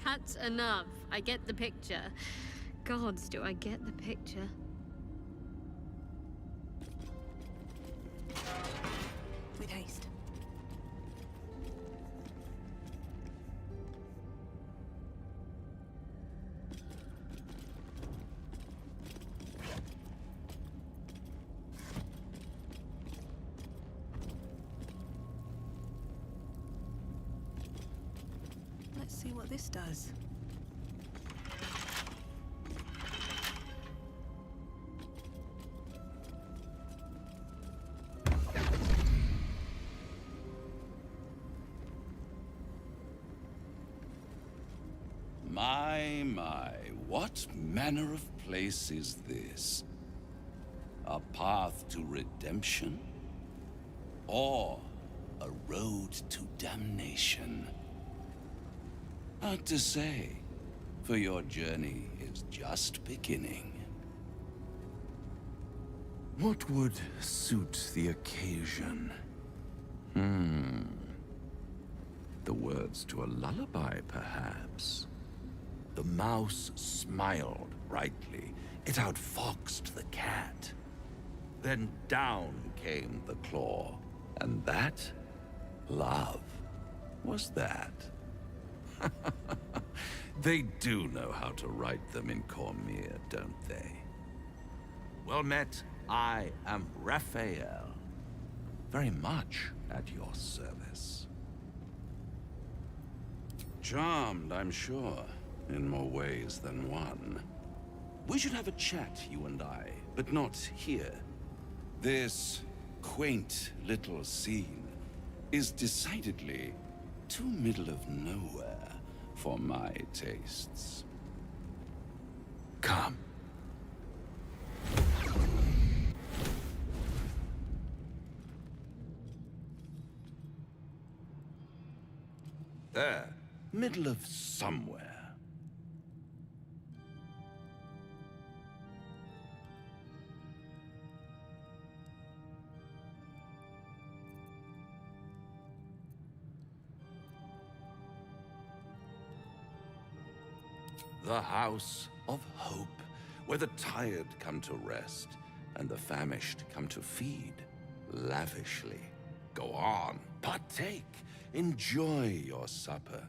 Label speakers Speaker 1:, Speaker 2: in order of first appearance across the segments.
Speaker 1: That's enough. I get the picture. Gods, do I get the picture?
Speaker 2: With haste. Let's see what this does.
Speaker 3: My, what manner of place is this? A path to redemption? Or a road to damnation? Hard to say, for your journey is just beginning. What would suit the occasion? The words to a lullaby, perhaps. The mouse smiled brightly. It outfoxed the cat. Then down came the claw. And that, love, was that. They do know how to write them in Cormier, don't they? Well met, I am Raphael. Very much at your service. Charmed, I'm sure. In more ways than one. We should have a chat, you and I, but not here. This quaint little scene is decidedly too middle of nowhere for my tastes. Come. There, middle of somewhere. The House of Hope, where the tired come to rest and the famished come to feed lavishly. Go on, partake, enjoy your supper.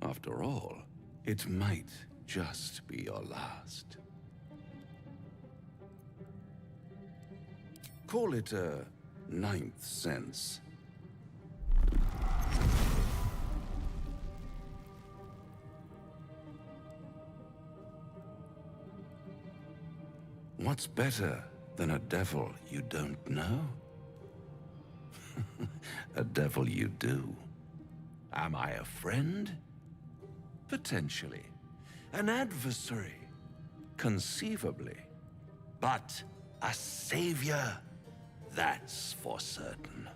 Speaker 3: After all, it might just be your last. Call it a ninth sense. What's better than a devil you don't know? A devil you do. Am I a friend? Potentially. An adversary? Conceivably. But a savior? That's for certain.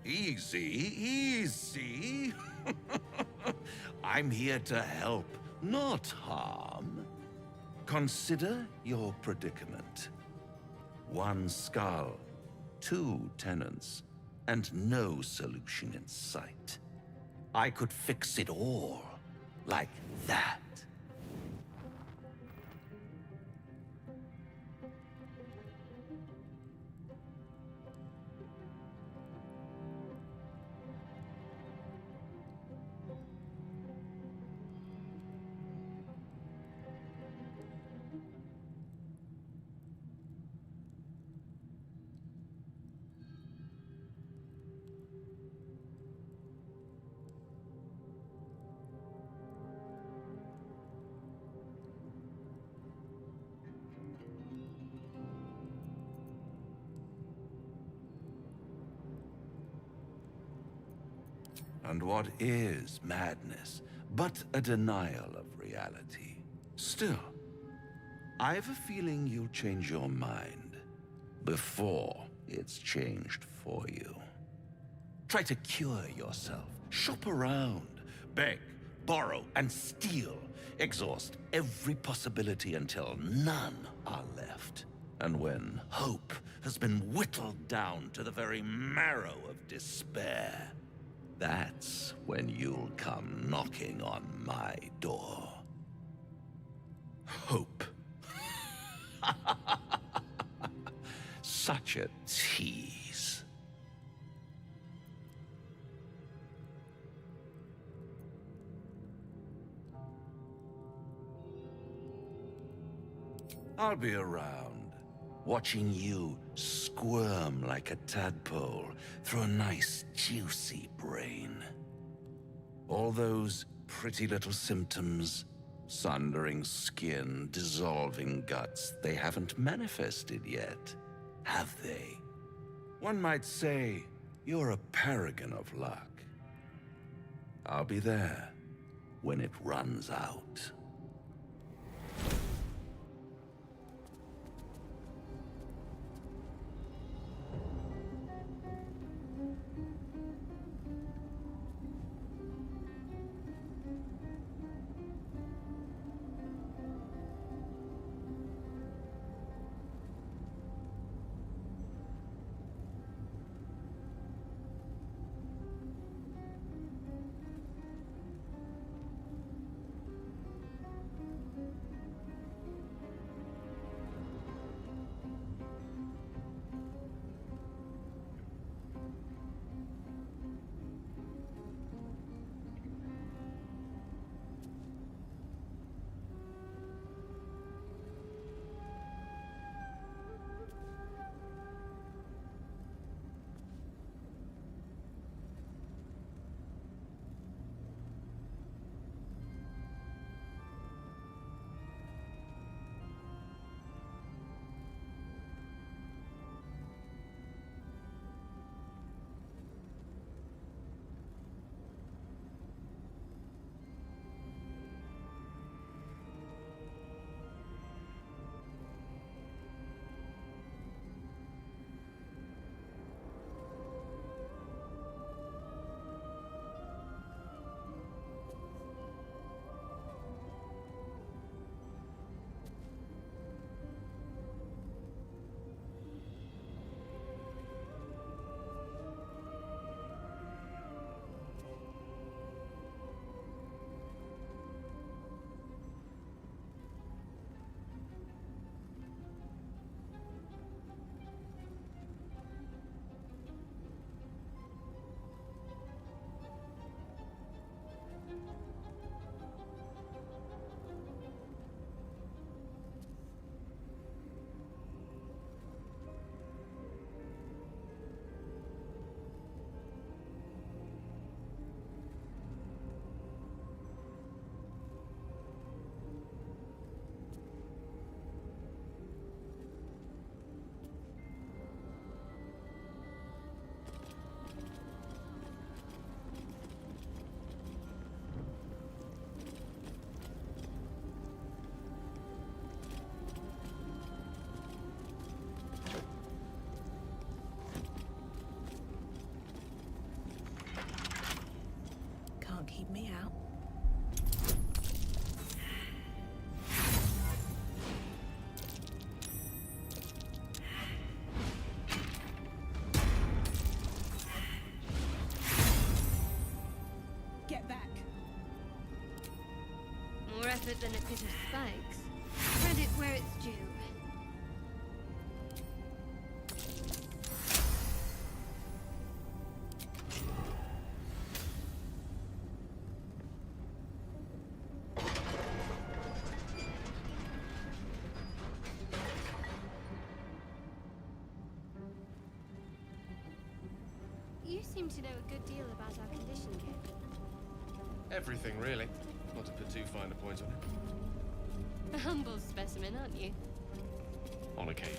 Speaker 3: Easy, easy. I'm here to help, not harm. Consider your predicament. One skull, two tenants, and no solution in sight. I could fix it all, like that. And what is madness but a denial of reality? Still, I have a feeling you'll change your mind before it's changed for you. Try to cure yourself, shop around, beg, borrow, and steal. Exhaust every possibility until none are left. And when hope has been whittled down to the very marrow of despair, that's when you'll come knocking on my door. Hope. Such a tease. I'll be around, watching you squirm like a tadpole through a nice, juicy brain. All those pretty little symptoms, sundering skin, dissolving guts, they haven't manifested yet, have they? One might say you're a paragon of luck. I'll be there when it runs out.
Speaker 2: Keep me out. Get back.
Speaker 1: More effort than a pit of spikes. Credit where it's due. You seem to know a good deal about our condition, Kip.
Speaker 4: Everything, really. Not to put too fine a point on it.
Speaker 1: A humble specimen, aren't you?
Speaker 4: On occasion.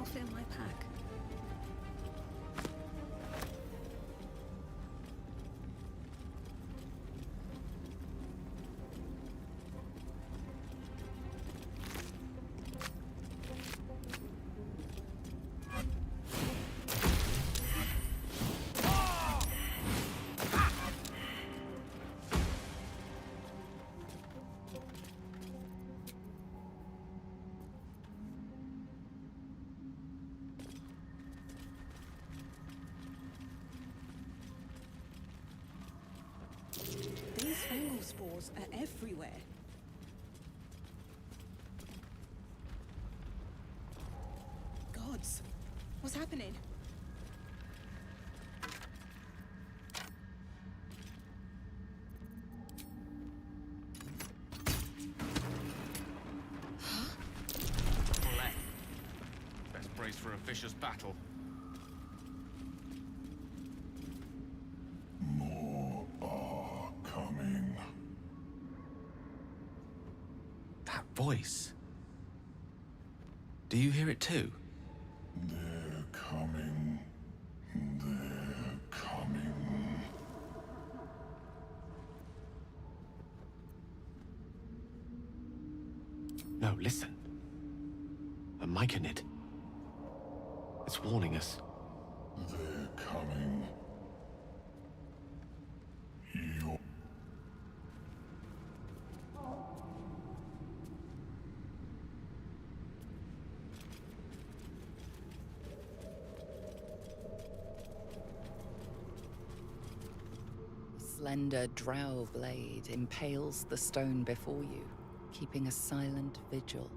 Speaker 2: fit in my pack. These fungal spores are everywhere. Gods, what's happening?
Speaker 4: Best brace for a vicious battle.
Speaker 5: More are coming.
Speaker 6: That voice. Do you hear it too?
Speaker 5: They're coming. They're coming.
Speaker 6: No, listen. A mic in it. It's warning us.
Speaker 5: They're coming. You're...
Speaker 7: Slender drow blade impales the stone before you, keeping a silent vigil.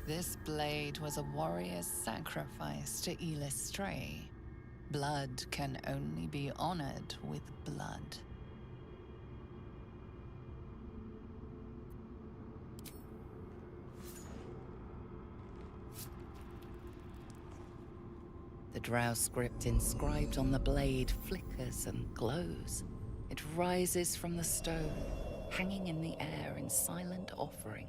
Speaker 7: This blade was a warrior's sacrifice to Elistray. Blood can only be honored with blood. The drow script inscribed on the blade flickers and glows. It rises from the stone, hanging in the air in silent offering.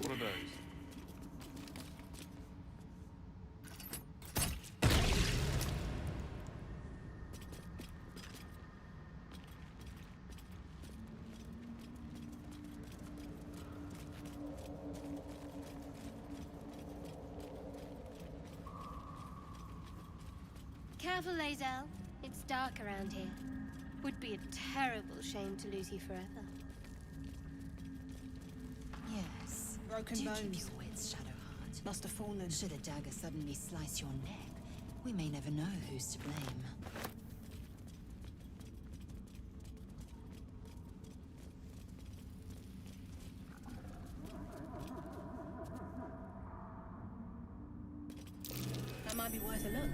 Speaker 4: What are those?
Speaker 1: Careful, Lae'zel. It's dark around here. Would be a terrible shame to lose you forever.
Speaker 8: Yes.
Speaker 2: Broken
Speaker 8: Do
Speaker 2: bones.
Speaker 8: keep your wits, Shadowheart.
Speaker 2: Must have fallen.
Speaker 8: Should a dagger suddenly slice your neck, we may never know who's to blame.
Speaker 2: That might be worth a look.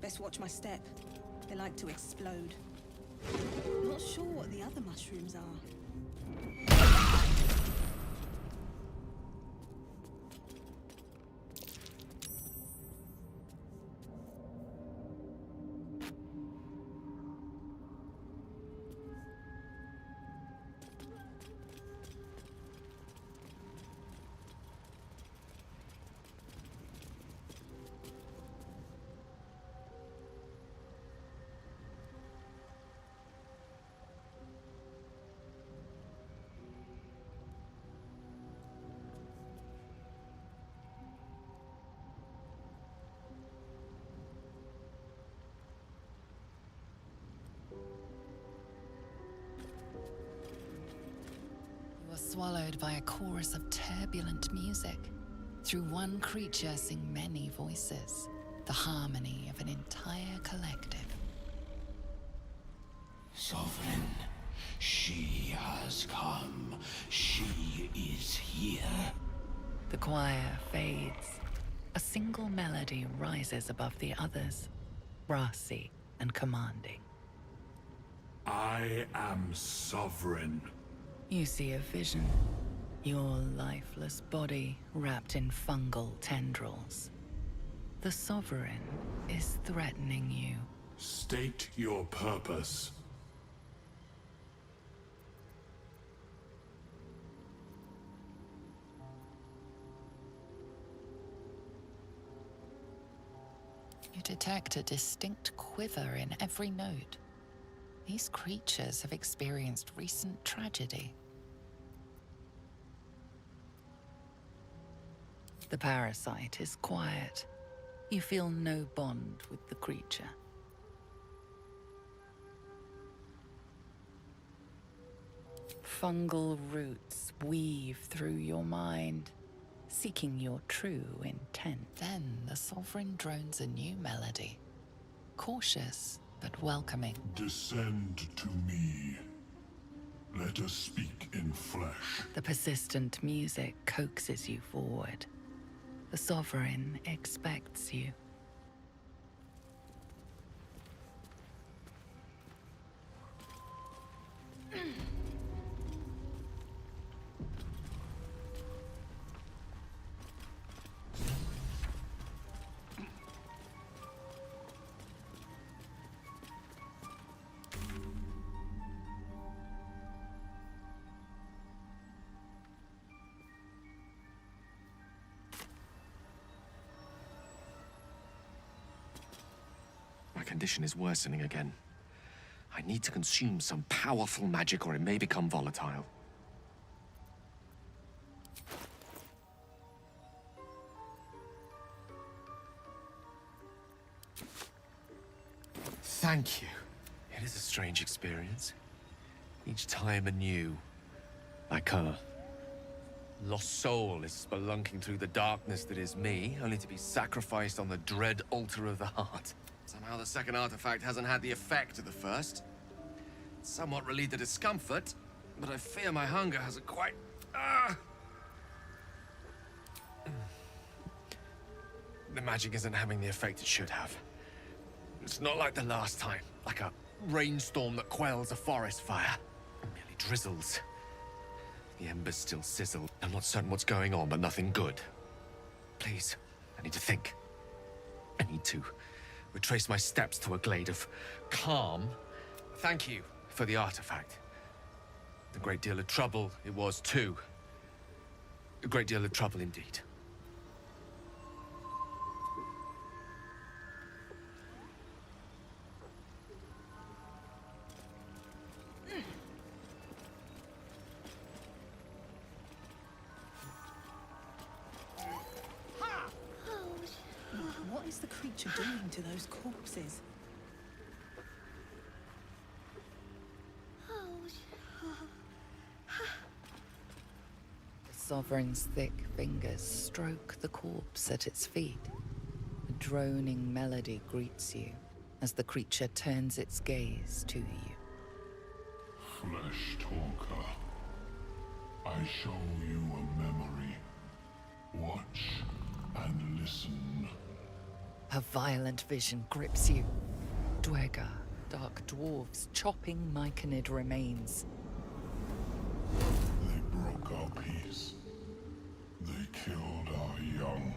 Speaker 2: Best watch my step. They like to explode. Not sure what the other mushrooms are.
Speaker 7: You are swallowed by a chorus of turbulent music. Through one creature sing many voices, the harmony of an entire collective.
Speaker 5: Sovereign, she has come. She is here.
Speaker 7: The choir fades. A single melody rises above the others, brassy and commanding.
Speaker 5: I am sovereign.
Speaker 7: You see a vision. Your lifeless body wrapped in fungal tendrils. The Sovereign is threatening you.
Speaker 5: State your purpose.
Speaker 7: You detect a distinct quiver in every note. These creatures have experienced recent tragedy. The parasite is quiet. You feel no bond with the creature. Fungal roots weave through your mind, seeking your true intent. Then the Sovereign drones a new melody, cautious but welcoming.
Speaker 5: Descend to me. Let us speak in flesh.
Speaker 7: The persistent music coaxes you forward. The Sovereign expects you.
Speaker 6: My condition is worsening again. I need to consume some powerful magic or it may become volatile. Thank you. It is a strange experience. Each time anew. Like a lost soul is spelunking through the darkness that is me, only to be sacrificed on the dread altar of the heart. Somehow the second artifact hasn't had the effect of the first. It's somewhat relieved the discomfort, but I fear my hunger hasn't quite... The magic isn't having the effect it should have. It's not like the last time, like a rainstorm that quells a forest fire. It merely drizzles. The embers still sizzle. I'm not certain what's going on, but nothing good. Please, I need to think. I need to retrace my steps to a glade of calm. Thank you for the artifact. A great deal of trouble it was, too. A great deal of trouble indeed.
Speaker 2: What is the creature doing to those corpses?
Speaker 7: The Sovereign's thick fingers stroke the corpse at its feet. A droning melody greets you as the creature turns its gaze to you.
Speaker 5: Flesh talker. I show you a memory. Watch and listen.
Speaker 7: A violent vision grips you. Dwergar, dark dwarves chopping myconid remains.
Speaker 5: They broke our peace. They killed our young.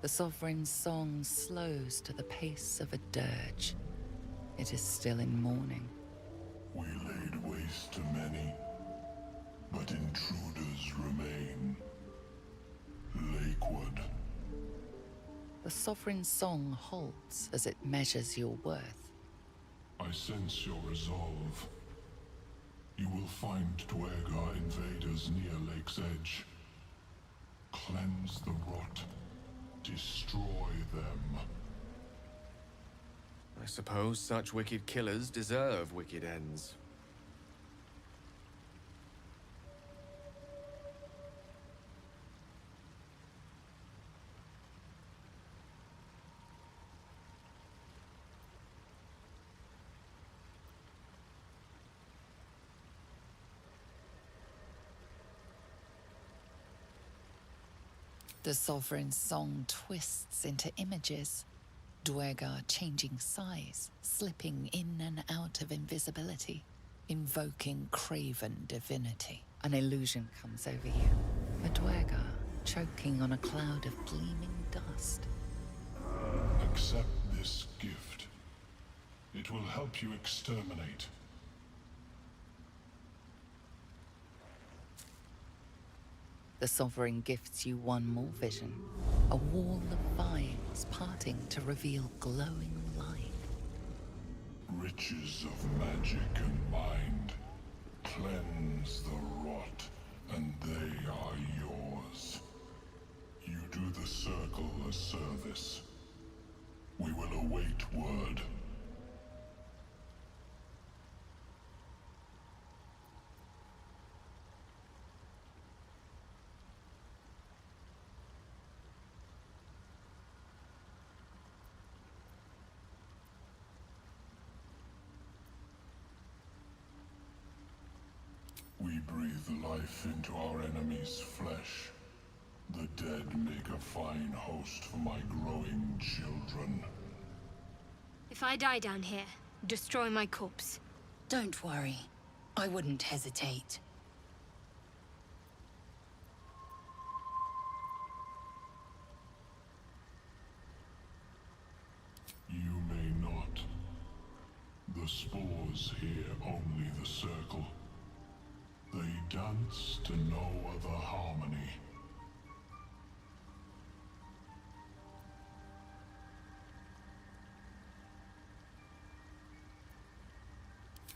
Speaker 7: The Sovereign's song slows to the pace of a dirge. It is still in mourning.
Speaker 5: We laid waste to many, but intruders remain. Lakewood.
Speaker 7: The Sovereign's song halts as it measures your worth.
Speaker 5: I sense your resolve. You will find Dwergar invaders near Lake's Edge. Cleanse the rot. Destroy them.
Speaker 4: I suppose such wicked killers deserve wicked ends.
Speaker 7: The Sovereign's song twists into images. Dwergar changing size, slipping in and out of invisibility, invoking craven divinity. An illusion comes over you. A Dwergar choking on a cloud of gleaming dust.
Speaker 5: Accept this gift. It will help you exterminate.
Speaker 7: The Sovereign gifts you one more vision. A wall of vines parting to reveal glowing light.
Speaker 5: Riches of magic and mind. Cleanse the rot, and they are yours. You do the Circle a service. We will await word. We breathe life into our enemy's flesh. The dead make a fine host for my growing children.
Speaker 1: If I die down here, destroy my corpse.
Speaker 8: Don't worry. I wouldn't hesitate.
Speaker 5: You may not. The spores hear only the Circle. They dance to no other harmony.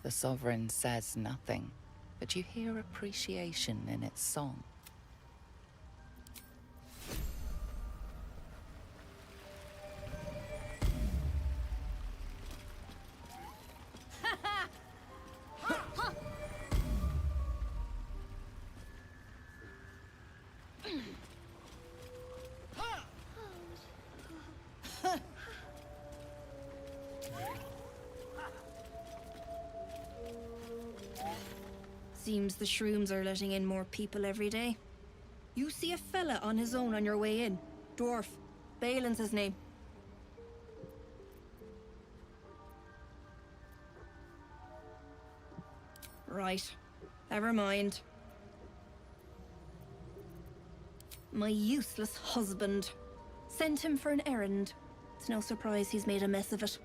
Speaker 7: The Sovereign says nothing, but you hear appreciation in its song.
Speaker 2: Seems the shrooms are letting in more people every day. You see a fella on his own on your way in. Dwarf. Balin's his name. Right. Never mind. My useless husband. Sent him for an errand. It's no surprise he's made a mess of it.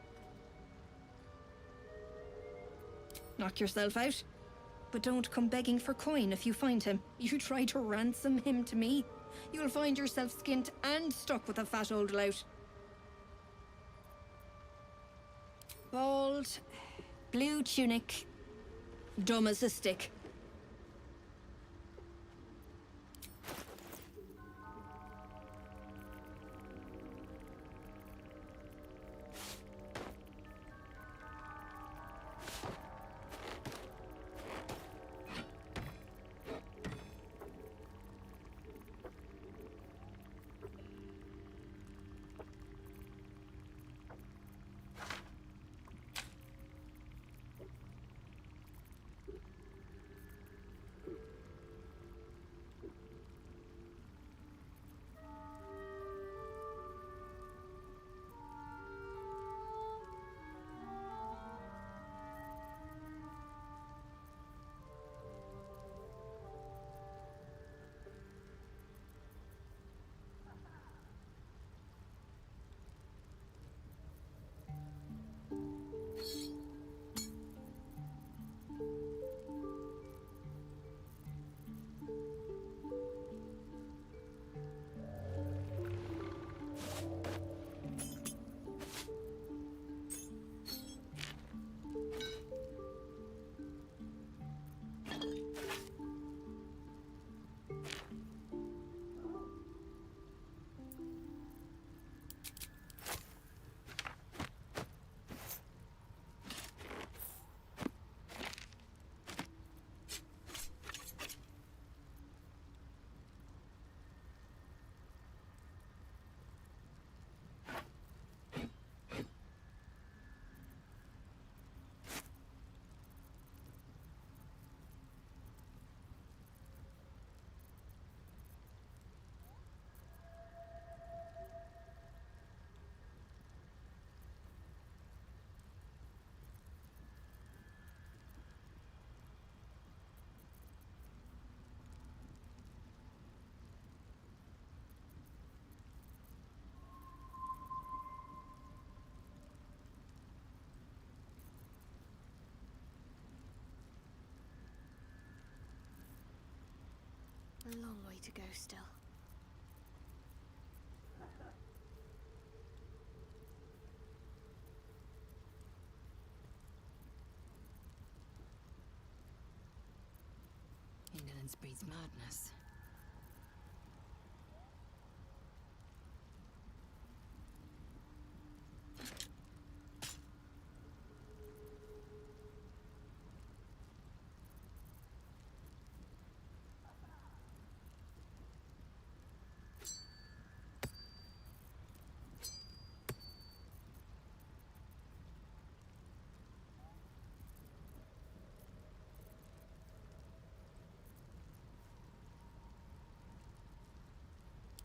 Speaker 2: Knock yourself out. But don't come begging for coin if you find him. You try to ransom him to me, you'll find yourself skint and stuck with a fat old lout. Bald, blue tunic, dumb as a stick.
Speaker 1: A long way to go still.
Speaker 8: Indolence breeds madness.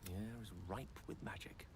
Speaker 9: The air is ripe with magic.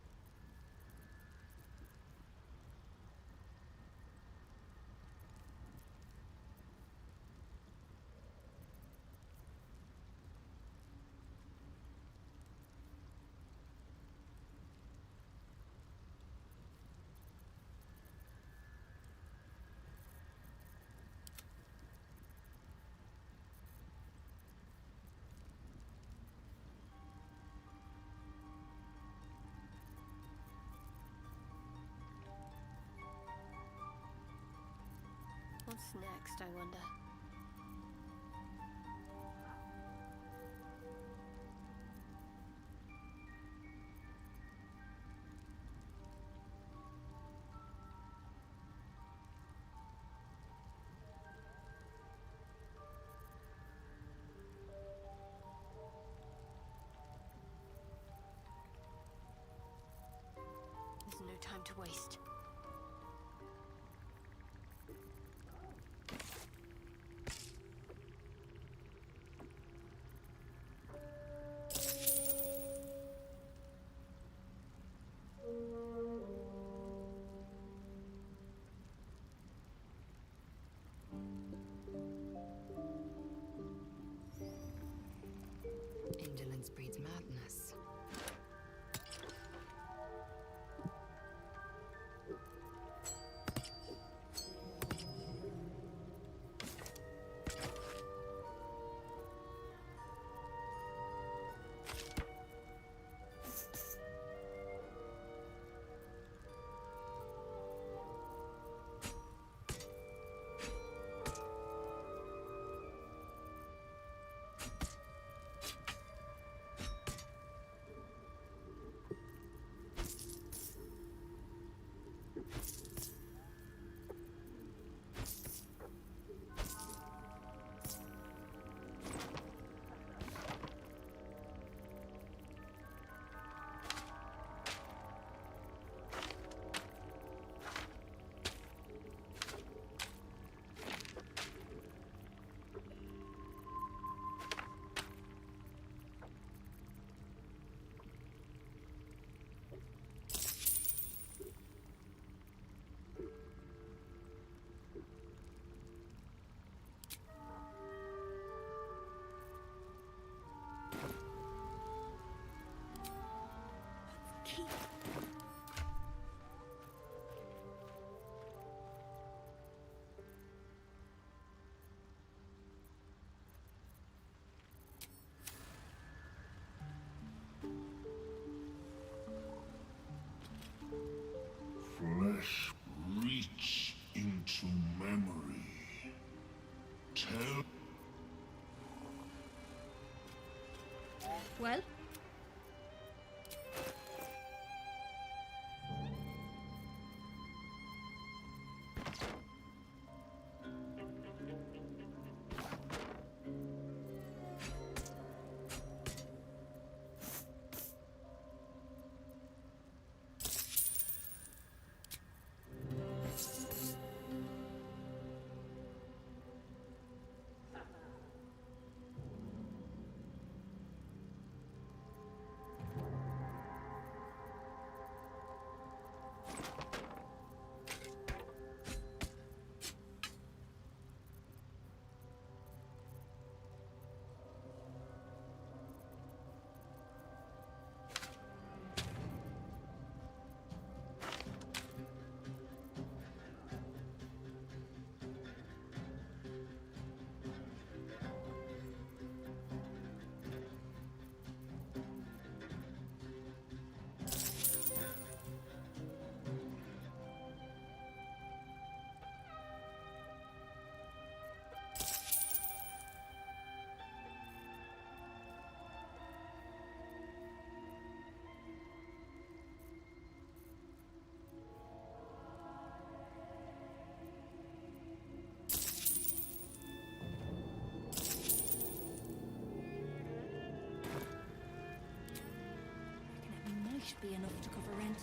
Speaker 1: What's next, I wonder? There's no time to waste.
Speaker 8: Indolence breeds madness.
Speaker 5: Flesh reach into memory. Tell
Speaker 2: Well? should be enough to cover rent.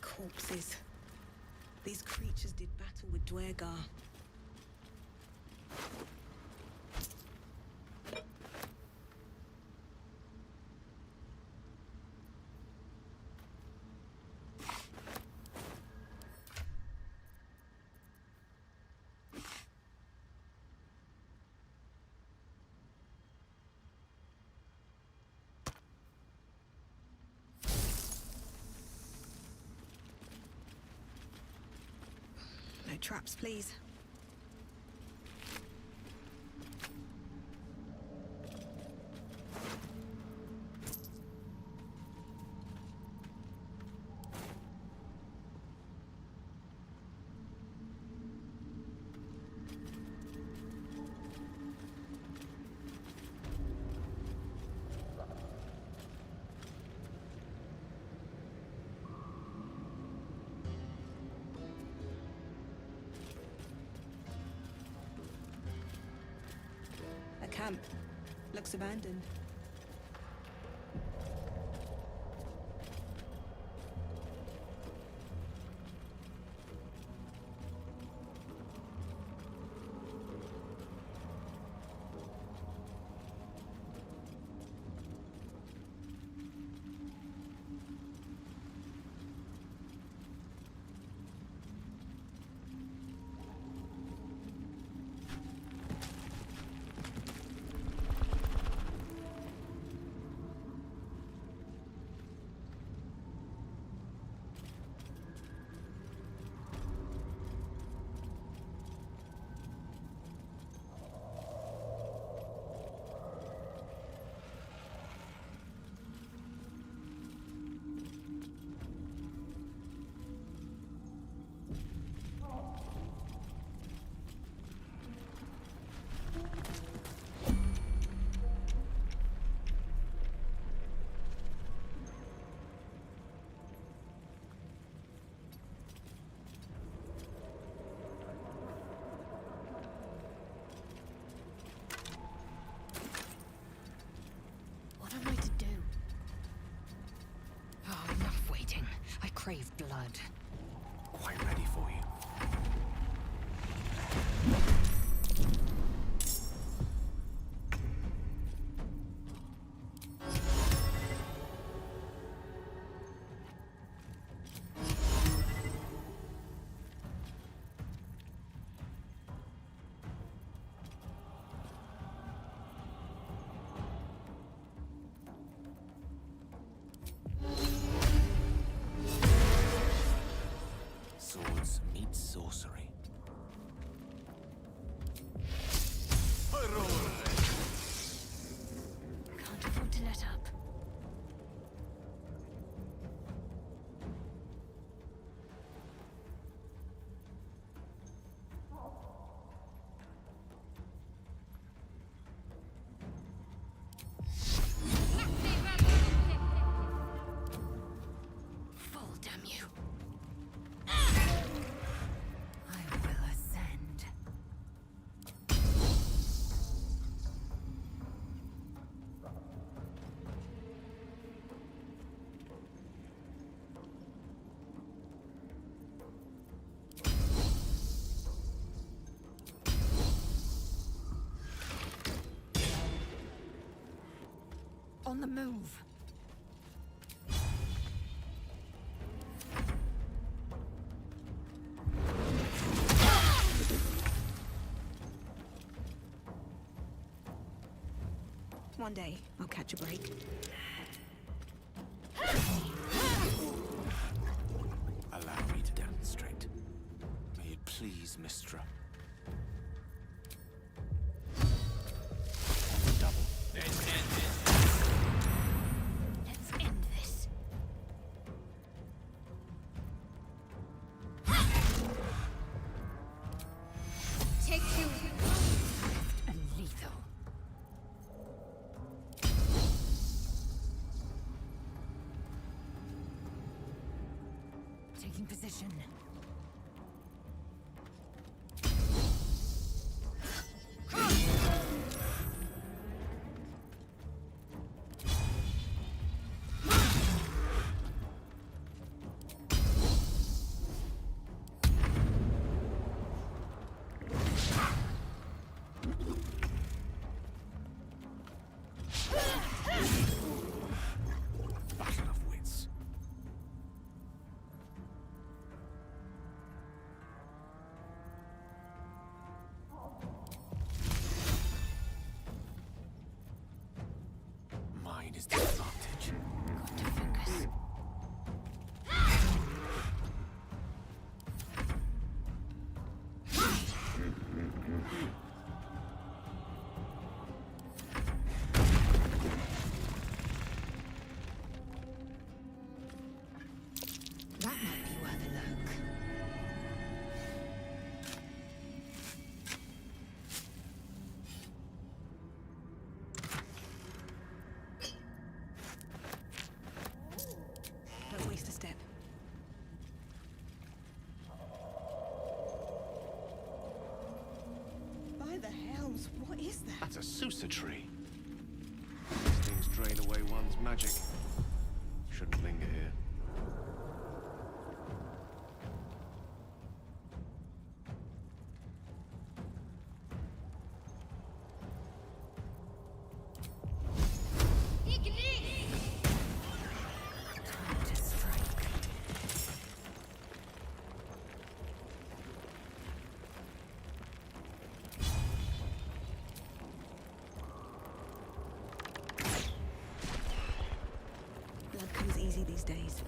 Speaker 10: Corpses. These creatures did battle with Dwergar. No traps, please. Camp. Looks abandoned.
Speaker 2: What am I to do? Oh, enough waiting. I crave blood.
Speaker 9: Quite ready for you. Swords meet sorcery.
Speaker 2: Can't afford to let up. Fall, damn you. I will ascend. On the move.
Speaker 10: One day, I'll catch a break.
Speaker 9: Allow me to demonstrate. May it please, Mistra. Double.
Speaker 1: Let's end this. Take two. And lethal. Taking position.
Speaker 9: Battle of wits. Mine is the advantage.
Speaker 1: Got to focus.
Speaker 8: That might be worth a look.
Speaker 10: Don't waste a step. By the hells, what is that?
Speaker 4: That's a Susa tree. These things drain away one's magic. Shouldn't linger here.
Speaker 1: Time to strike.
Speaker 10: Blood comes easy these days.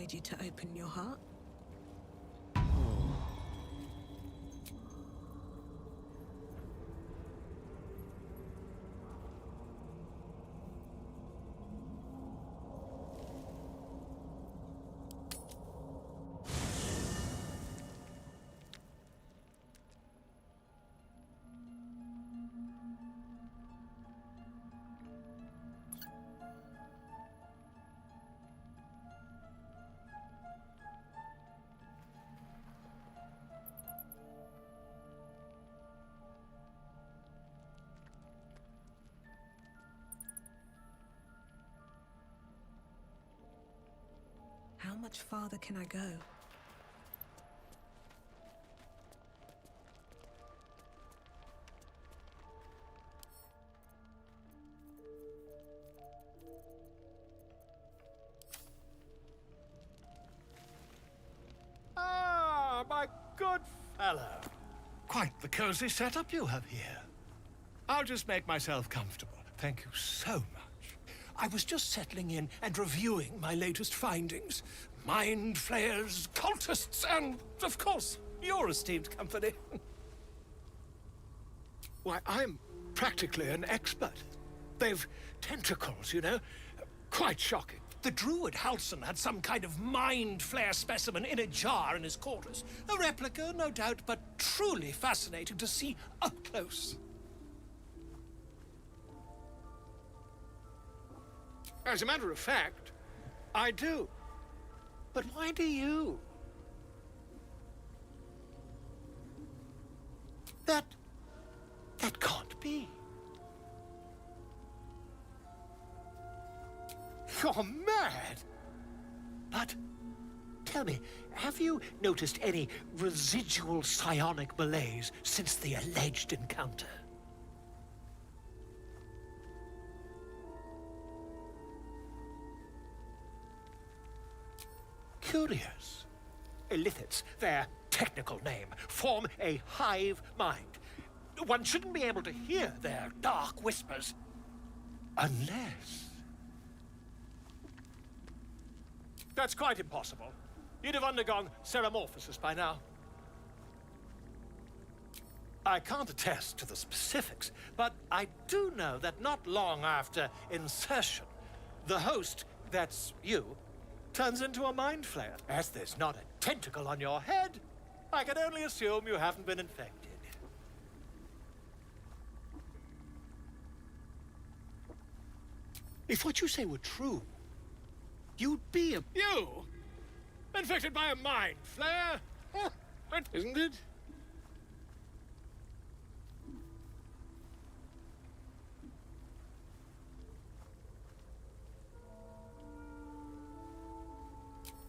Speaker 10: wanted you to open your heart. How much farther can I go?
Speaker 11: Ah, my good fellow. Quite the cozy setup you have here. I'll just make myself comfortable. Thank you so much. I was just settling in and reviewing my latest findings. Mind flayers, cultists, and, of course, your esteemed company. Why, I'm practically an expert. They've tentacles, you know? Quite shocking. The druid Halson had some kind of mind flayer specimen in a jar in his quarters. A replica, no doubt, but truly fascinating to see up close. As a matter of fact, I do. But why do you? That can't be. You're mad. But tell me, have you noticed any residual psionic malaise since the alleged encounter? Curious. Illithids, their technical name, form a hive mind. One shouldn't be able to hear their dark whispers unless... That's quite impossible. You'd have undergone ceramorphosis by now. I can't attest to the specifics, but I do know that not long after insertion, the host, that's you, turns into a mind flayer. As there's not a tentacle on your head, I can only assume you haven't been infected. If what you say were true, you'd be a... You? Infected by a mind flayer? Huh, isn't it?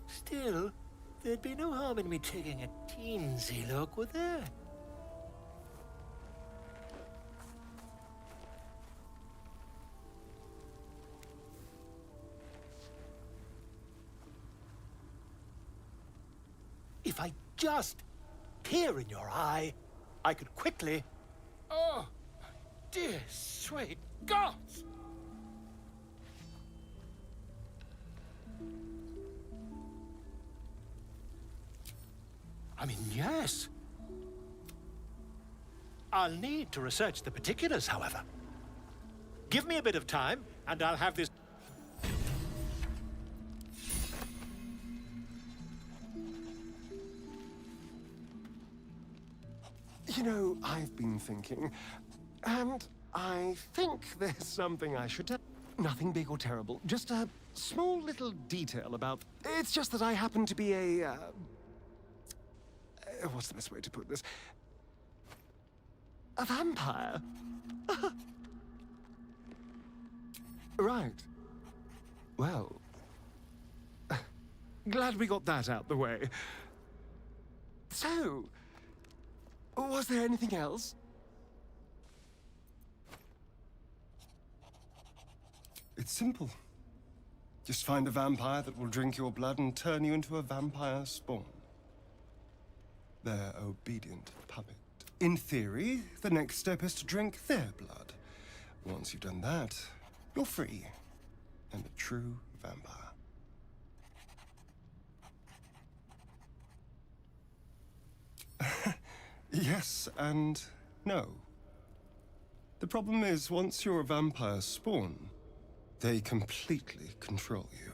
Speaker 11: Still, there'd be no harm in me taking a teensy look, would there? If I just peer in your eye, I could quickly... Oh, dear sweet gods! I mean, yes. I'll need to research the particulars, however. Give me a bit of time, and I'll have this...
Speaker 4: You know, I've been thinking, and I think there's something I should tell. Nothing big or terrible, just a small little detail about... It's just that I happen to be a, what's the best way to put this? A vampire. Right. Well, glad we got that out the way. So, was there anything else? It's simple. Just find a vampire that will drink your blood and turn you into a vampire spawn. Their obedient puppet. In theory, the next step is to drink their blood. Once you've done that, you're free and a true vampire. Yes and no. The problem is, once you're a vampire spawn, they completely control you.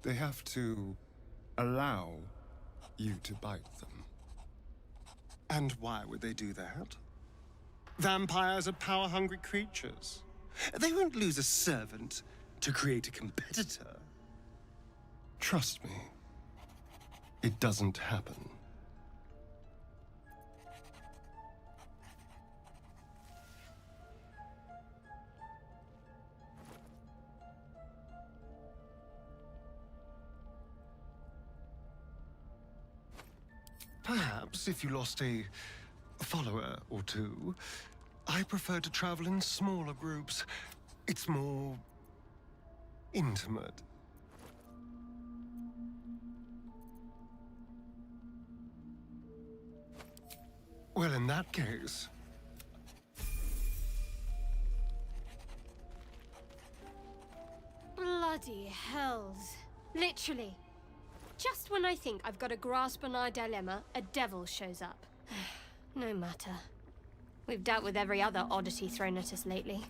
Speaker 4: They have to allow you to bite them. And why would they do that? Vampires are power-hungry creatures. They won't lose a servant to create a competitor. Trust me, it doesn't happen. Perhaps if you lost a follower or two, I prefer to travel in smaller groups. It's more intimate. Well, in that case...
Speaker 1: Bloody hells. Literally. Just when I think I've got a grasp on our dilemma, a devil shows up. No matter. We've dealt with every other oddity thrown at us lately.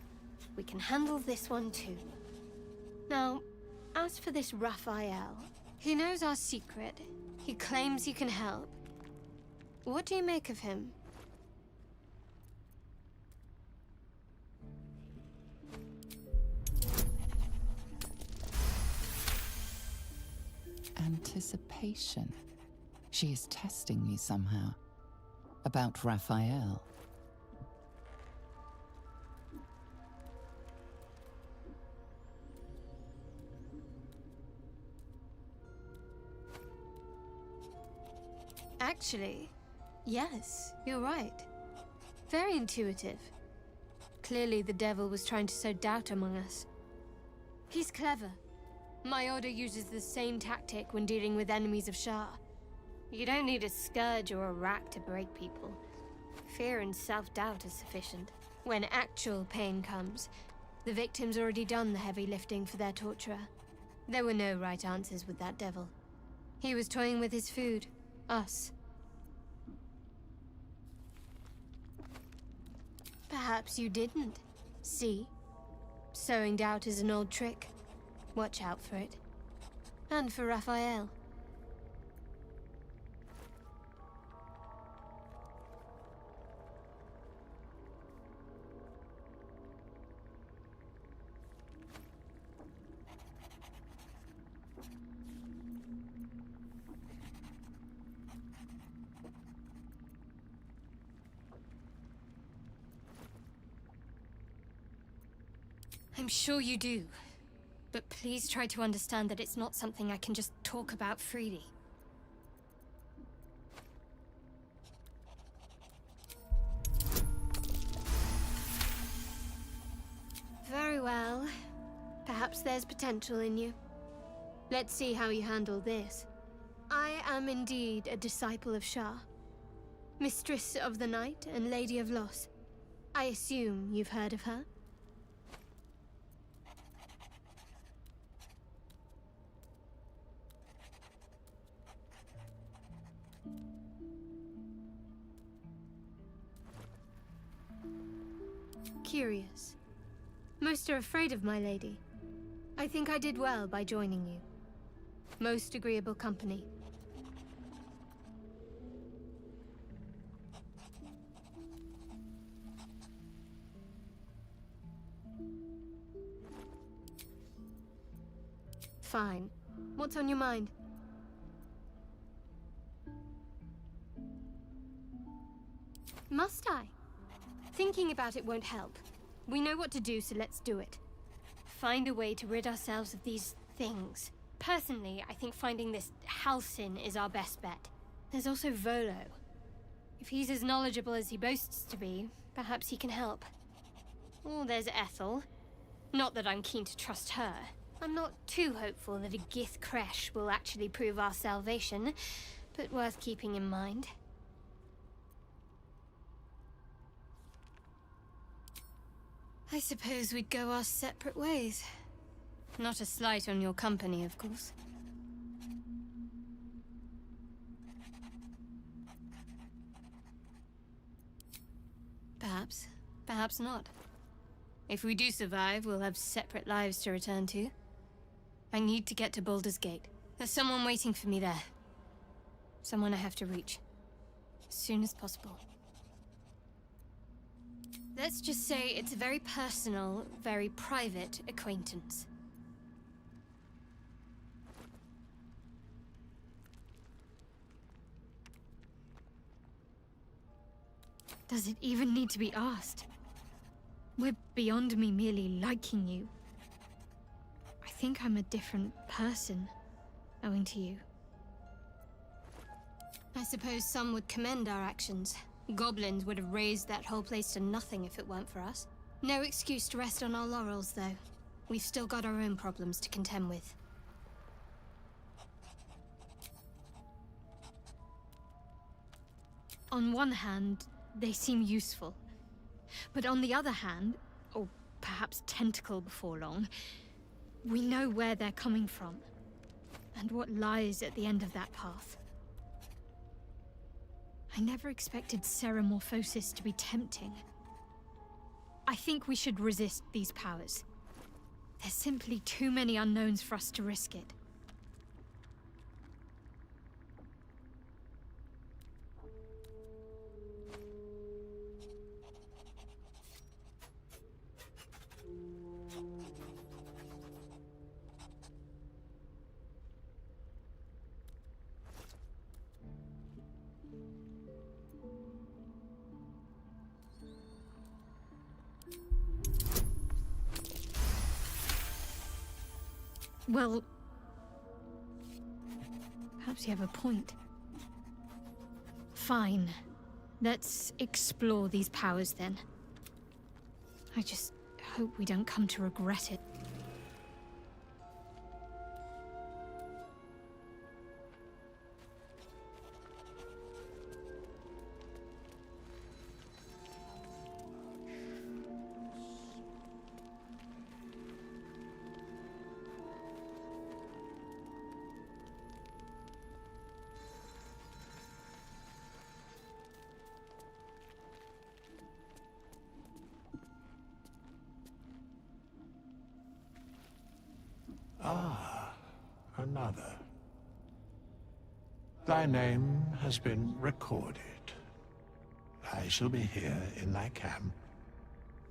Speaker 1: We can handle this one too. Now, as for this Raphael, he knows our secret. He claims he can help. What do you make of him?
Speaker 7: Anticipation. She is testing me somehow. About Raphael.
Speaker 1: Actually, yes, you're right. Very intuitive. Clearly the devil was trying to sow doubt among us. He's clever. My order uses the same tactic when dealing with enemies of Shah. You don't need a scourge or a rack to break people. Fear and self-doubt is sufficient. When actual pain comes, the victim's already done the heavy lifting for their torturer. There were no right answers with that devil. He was toying with his food. Us. Perhaps you didn't. See? Sowing doubt is an old trick. Watch out for it. And for Raphael. I'm sure you do. But please try to understand that it's not something I can just talk about freely. Very well. Perhaps there's potential in you. Let's see how you handle this. I am indeed a disciple of Shah. Mistress of the Night and Lady of Loss. I assume you've heard of her? Curious. Most are afraid of my lady. I think I did well by joining you. Most agreeable company. Fine. What's on your mind? Must I? Thinking about it won't help. We know what to do, so let's do it. Find a way to rid ourselves of these things. Personally, I think finding this Halcyon is our best bet. There's also Volo. If he's as knowledgeable as he boasts to be, perhaps he can help. Or there's Ethel. Not that I'm keen to trust her. I'm not too hopeful that a Gith Kresh will actually prove our salvation, but worth keeping in mind. I suppose we'd go our separate ways. Not a slight on your company, of course. Perhaps. Perhaps not. If we do survive, we'll have separate lives to return to. I need to get to Baldur's Gate. There's someone waiting for me there. Someone I have to reach. As soon as possible. Let's just say it's a very personal, very private acquaintance. Does it even need to be asked? We're beyond me merely liking you. I think I'm a different person, owing to you. I suppose some would commend our actions. Goblins would have razed that whole place to nothing if it weren't for us. No excuse to rest on our laurels, though. We've still got our own problems to contend with. On one hand, they seem useful. But on the other hand, or perhaps tentacle before long, we know where they're coming from, and what lies at the end of that path. I never expected ceremorphosis to be tempting. I think we should resist these powers. There's simply too many unknowns for us to risk it. Well, perhaps you have a point. Fine. Let's explore these powers then. I just hope we don't come to regret it.
Speaker 5: Ah, another. Thy name has been recorded. I shall be here in thy camp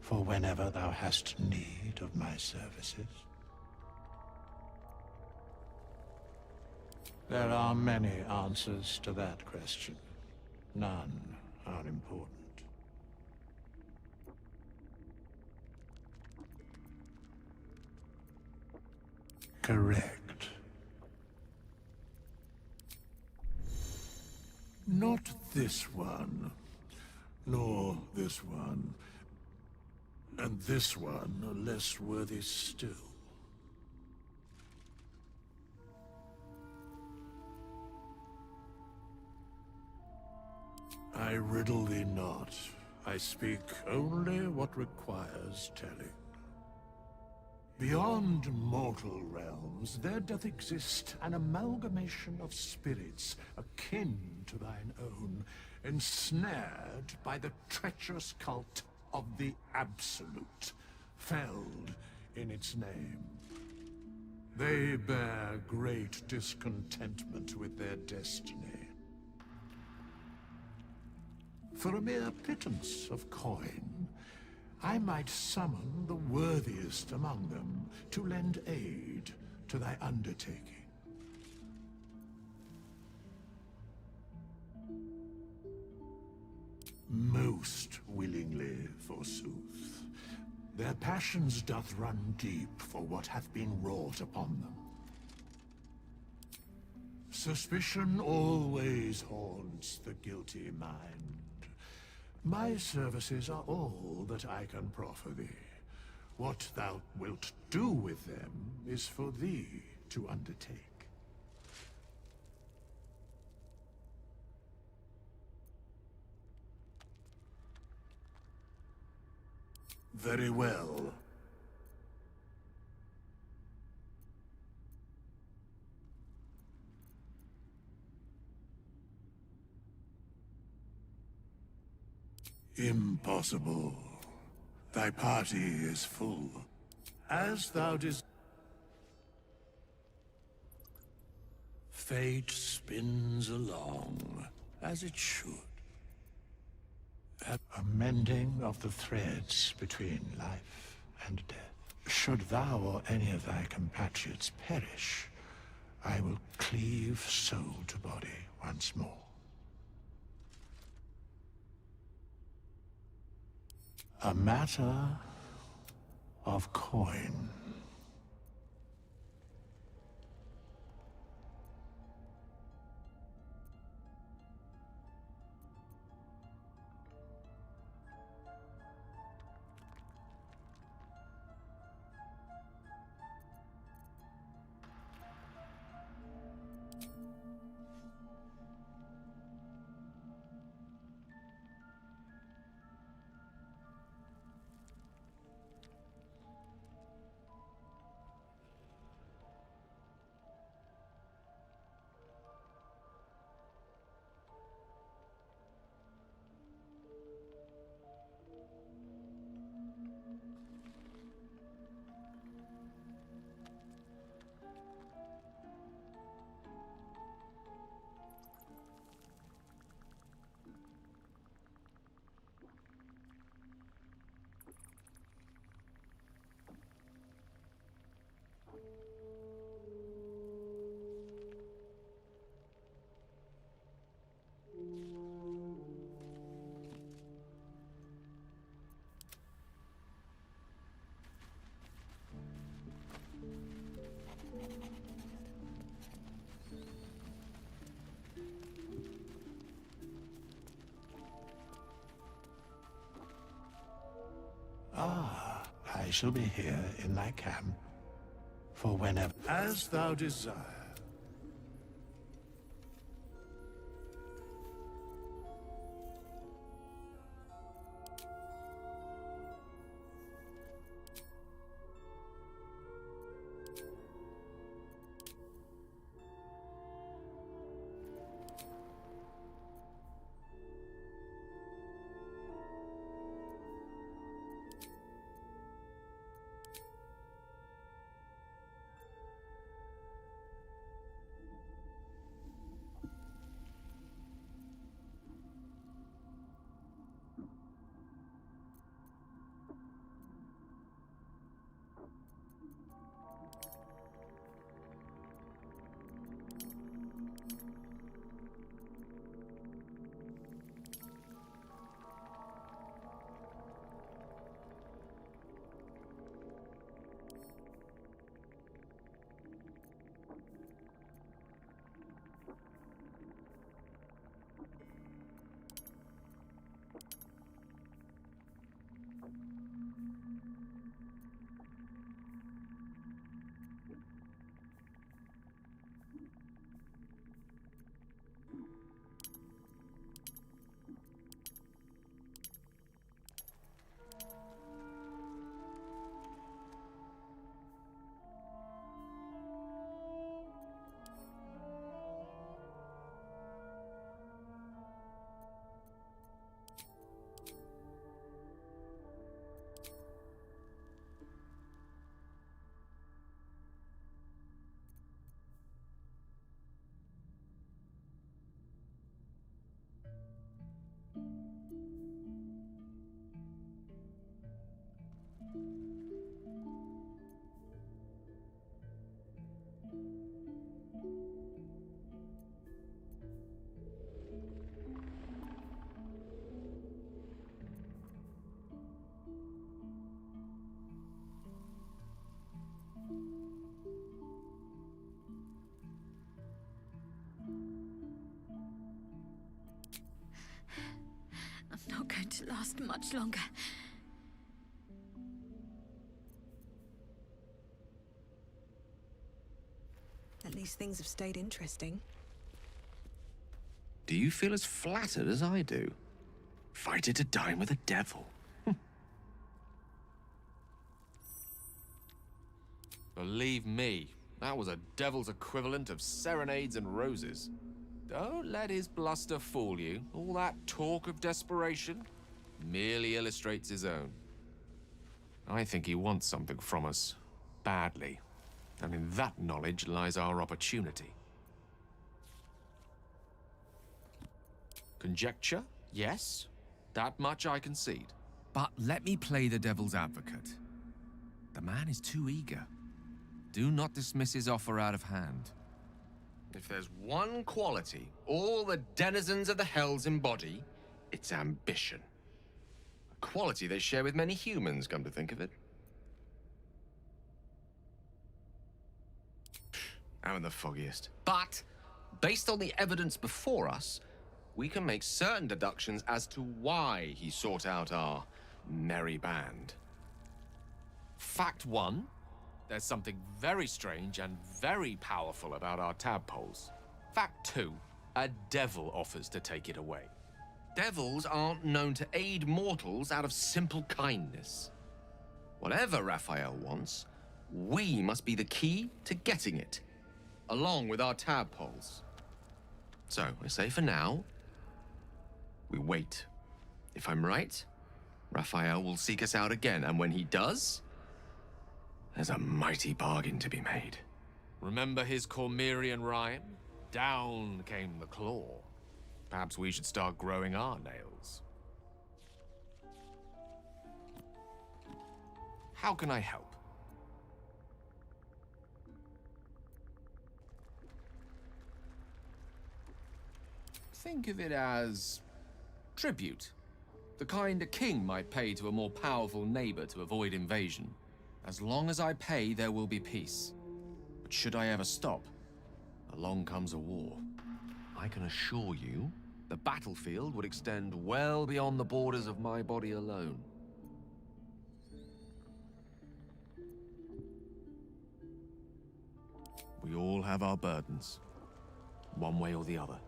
Speaker 5: for whenever thou hast need of my services. There are many answers to that question. None are important. Correct. Not this one, nor this one, and this one are less worthy still. I riddle thee not. I speak only what requires telling. Beyond mortal realms, there doth exist an amalgamation of spirits akin to thine own, ensnared by the treacherous cult of the Absolute, felled in its name. They bear great discontentment with their destiny. For a mere pittance of coin, I might summon the worthiest among them to lend aid to thy undertaking. Most willingly, forsooth. Their passions doth run deep for what hath been wrought upon them. Suspicion always haunts the guilty mind. My services are all that I can proffer thee. What thou wilt do with them is for thee to undertake. Very well. Impossible. Thy party is full. As thou Fate spins along, as it should. A mending of the threads between life and death. Should thou or any of thy compatriots perish, I will cleave soul to body once more. A matter of coin. Ah, I shall be here in thy camp for whenever. As thou desire.
Speaker 1: I'm not going to last much longer.
Speaker 10: At least things have stayed interesting.
Speaker 6: Do you feel as flattered as I do? Fighter to dine with a devil. Believe me, that was a devil's equivalent of serenades and roses. Don't let his bluster fool you. All that talk of desperation. merely illustrates his own. I think he wants something from us, badly. And in that knowledge lies our opportunity. Conjecture? Yes. That much I concede.
Speaker 12: But let me play the devil's advocate. The man is too eager. Do not dismiss his offer out of hand.
Speaker 6: If there's one quality all the denizens of the Hells embody, it's ambition. A quality they share with many humans, come to think of it. I'm in the foggiest. But, based on the evidence before us, we can make certain deductions as to why he sought out our merry band. Fact 1, there's something very strange and very powerful about our tadpoles. Fact 2, a devil offers to take it away. Devils aren't known to aid mortals out of simple kindness. Whatever Raphael wants, we must be the key to getting it, along with our tadpoles. So, I say for now, we wait. If I'm right, Raphael will seek us out again, and when he does, there's a mighty bargain to be made. Remember his Cormyrean rhyme? Down came the claw. Perhaps we should start growing our nails. How can I help? Think of it as tribute. The kind a king might pay to a more powerful neighbor to avoid invasion. As long as I pay, there will be peace. But should I ever stop, along comes a war. I can assure you, the battlefield would extend well beyond the borders of my body alone. We all have our burdens, one way or the other.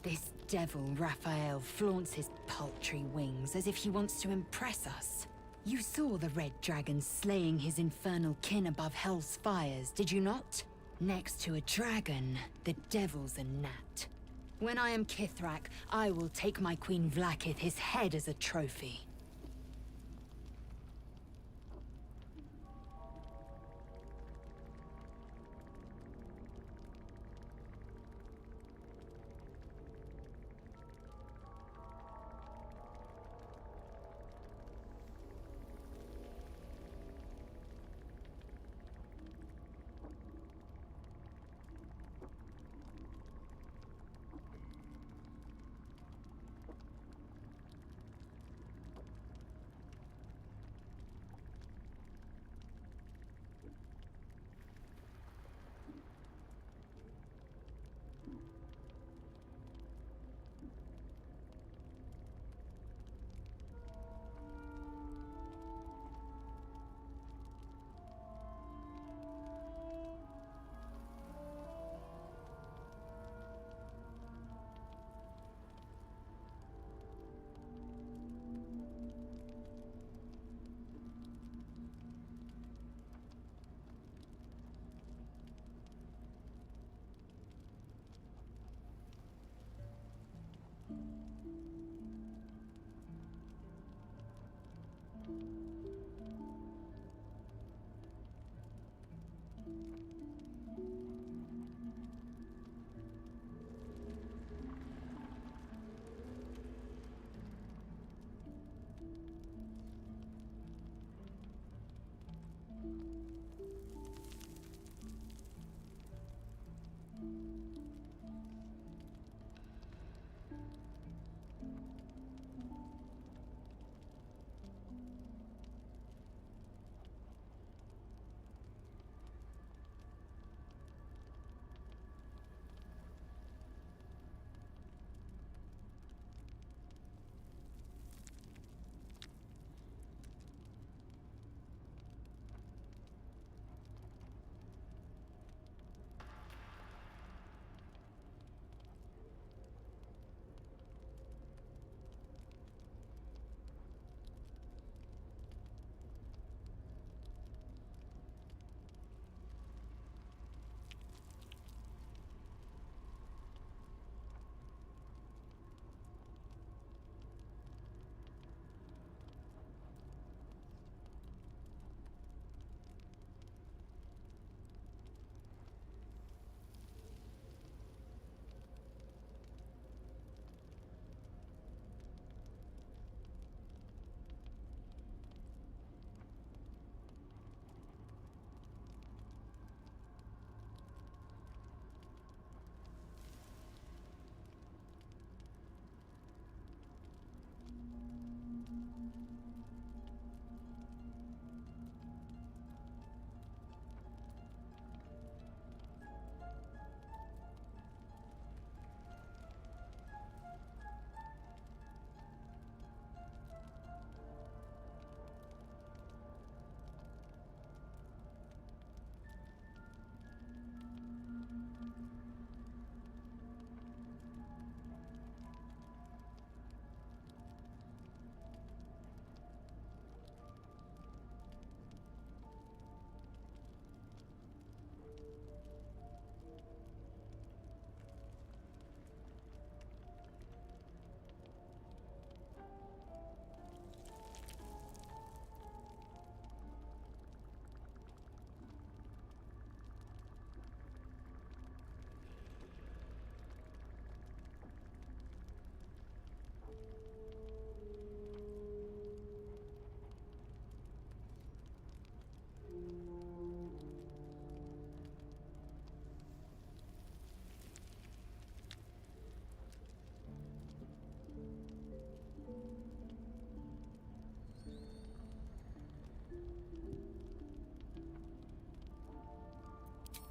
Speaker 8: This devil Raphael flaunts his paltry wings as if he wants to impress us. You saw the red dragon slaying his infernal kin above hell's fires, did you not? Next to a dragon, the devil's a gnat. When I am Kithrak, I will take my Queen Vlaakith his head as a trophy.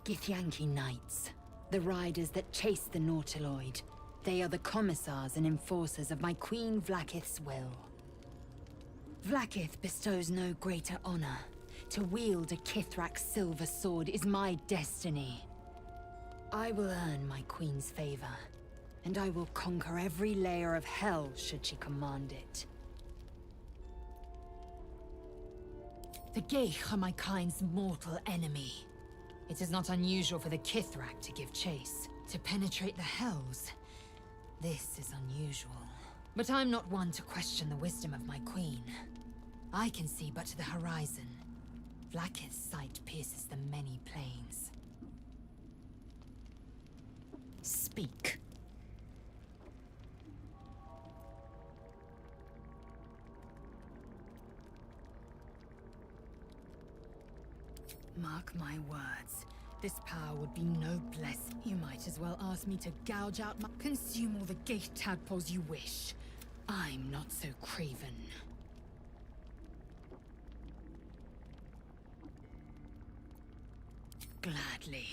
Speaker 8: Githyanki Knights. The riders that chase the Nautiloid. They are the commissars and enforcers of my Queen Vlaakith's will. Vlaakith bestows no greater honor. To wield a Kithrak's silver sword is my destiny. I will earn my Queen's favor, and I will conquer every layer of hell should she command it. The Geich are my kind's mortal enemy. It is not unusual for the Kithrak to give chase, to penetrate the hells. This is unusual. But I'm not one to question the wisdom of my queen. I can see but to the horizon. Vlaakith's sight pierces the many planes. Speak. Mark my words. This power would be no blessing. You might as well ask me to gouge out my... Consume all the gate tadpoles you wish. I'm not so craven. Gladly.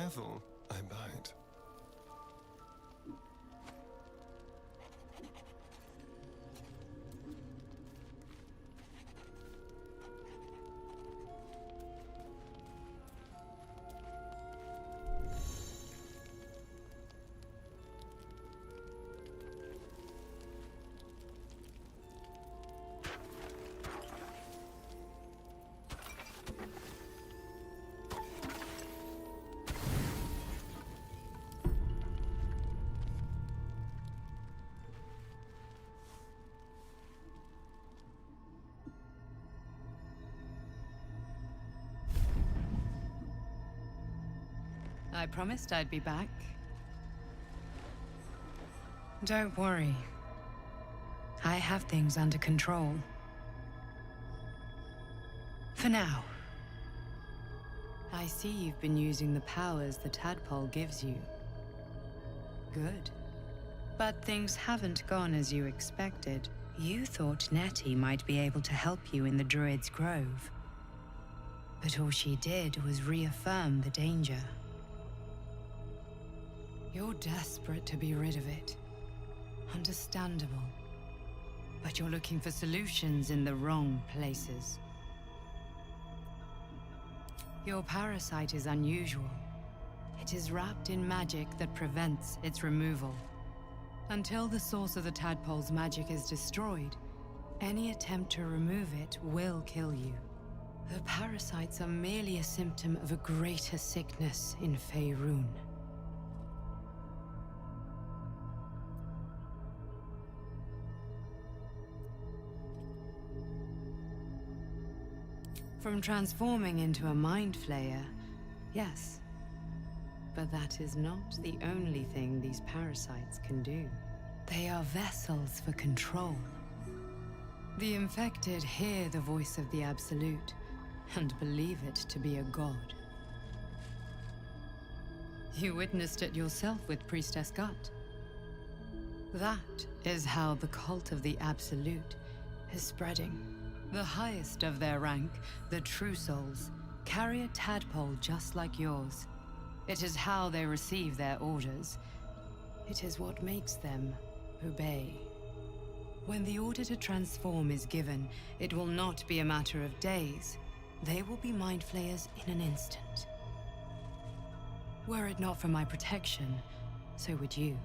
Speaker 4: Careful, I bite.
Speaker 8: I promised I'd be back. Don't worry. I have things under control. For now. I see you've been using the powers the tadpole gives you. Good. But things haven't gone as you expected. You thought Nettie might be able to help you in the Druid's Grove. But all she did was reaffirm the danger. You're desperate to be rid of it. Understandable. But you're looking for solutions in the wrong places. Your parasite is unusual. It is wrapped in magic that prevents its removal. Until the source of the tadpole's magic is destroyed, any attempt to remove it will kill you. The parasites are merely a symptom of a greater sickness in Faerun. From transforming into a mind flayer, yes. But that is not the only thing these parasites can do. They are vessels for control. The infected hear the voice of the Absolute, and believe it to be a god. You witnessed it yourself with Priestess Gut. That is how the cult of the Absolute is spreading. The highest of their rank, the True Souls, carry a tadpole just like yours. It is how they receive their orders. It is what makes them obey. When the order to transform is given, it will not be a matter of days. They will be mind flayers in an instant. Were it not for my protection, so would you.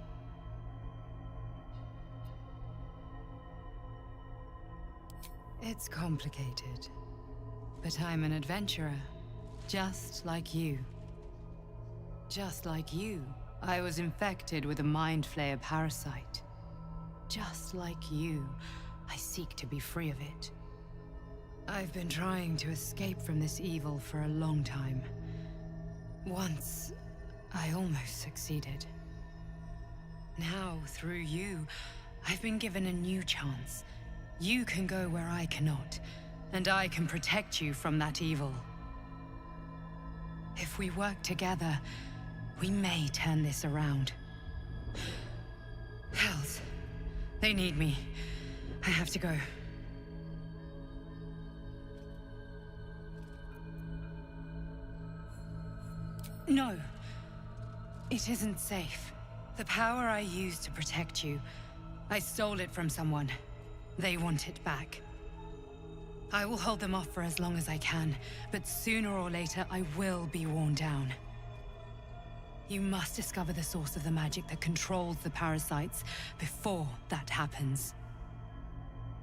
Speaker 8: It's complicated, but I'm an adventurer, just like you. Just like you, I was infected with a mind flayer parasite. Just like you, I seek to be free of it. I've been trying to escape from this evil for a long time. Once, I almost succeeded. Now, through you, I've been given a new chance. You can go where I cannot, and I can protect you from that evil. If we work together, we may turn this around. Hells, they need me. I have to go. No, it isn't safe. The power I used to protect you, I stole it from someone. They want it back. I will hold them off for as long as I can, but sooner or later I will be worn down. You must discover the source of the magic that controls the parasites before that happens.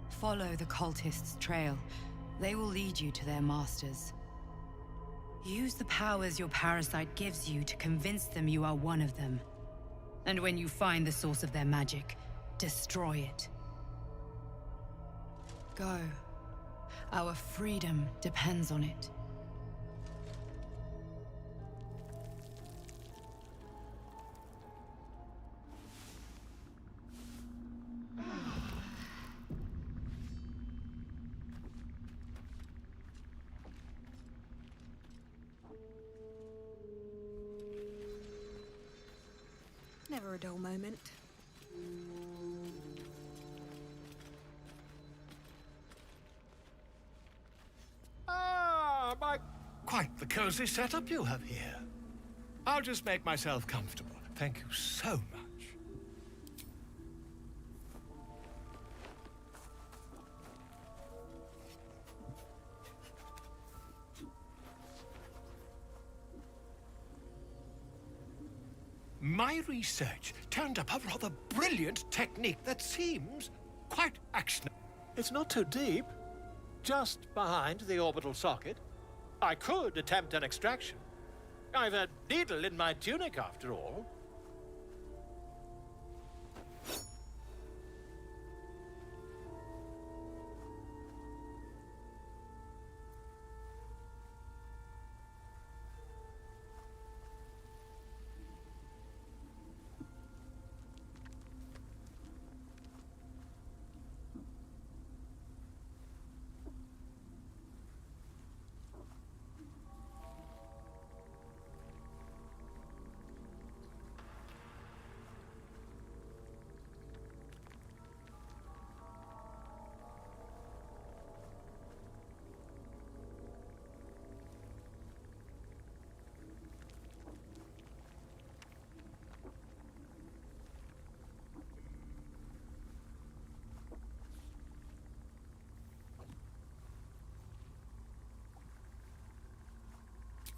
Speaker 8: Follow the cultists' trail. They will lead you to their masters. Use the powers your parasite gives you to convince them you are one of them. And when you find the source of their magic, destroy it. Go. Our freedom depends on it.
Speaker 10: Never a dull moment.
Speaker 11: Quite the cozy setup you have here. I'll just make myself comfortable. Thank you so much. My research turned up a rather brilliant technique that seems quite actionable. It's not too deep, just behind the orbital socket. I could attempt an extraction. I've a needle in my tunic, after all.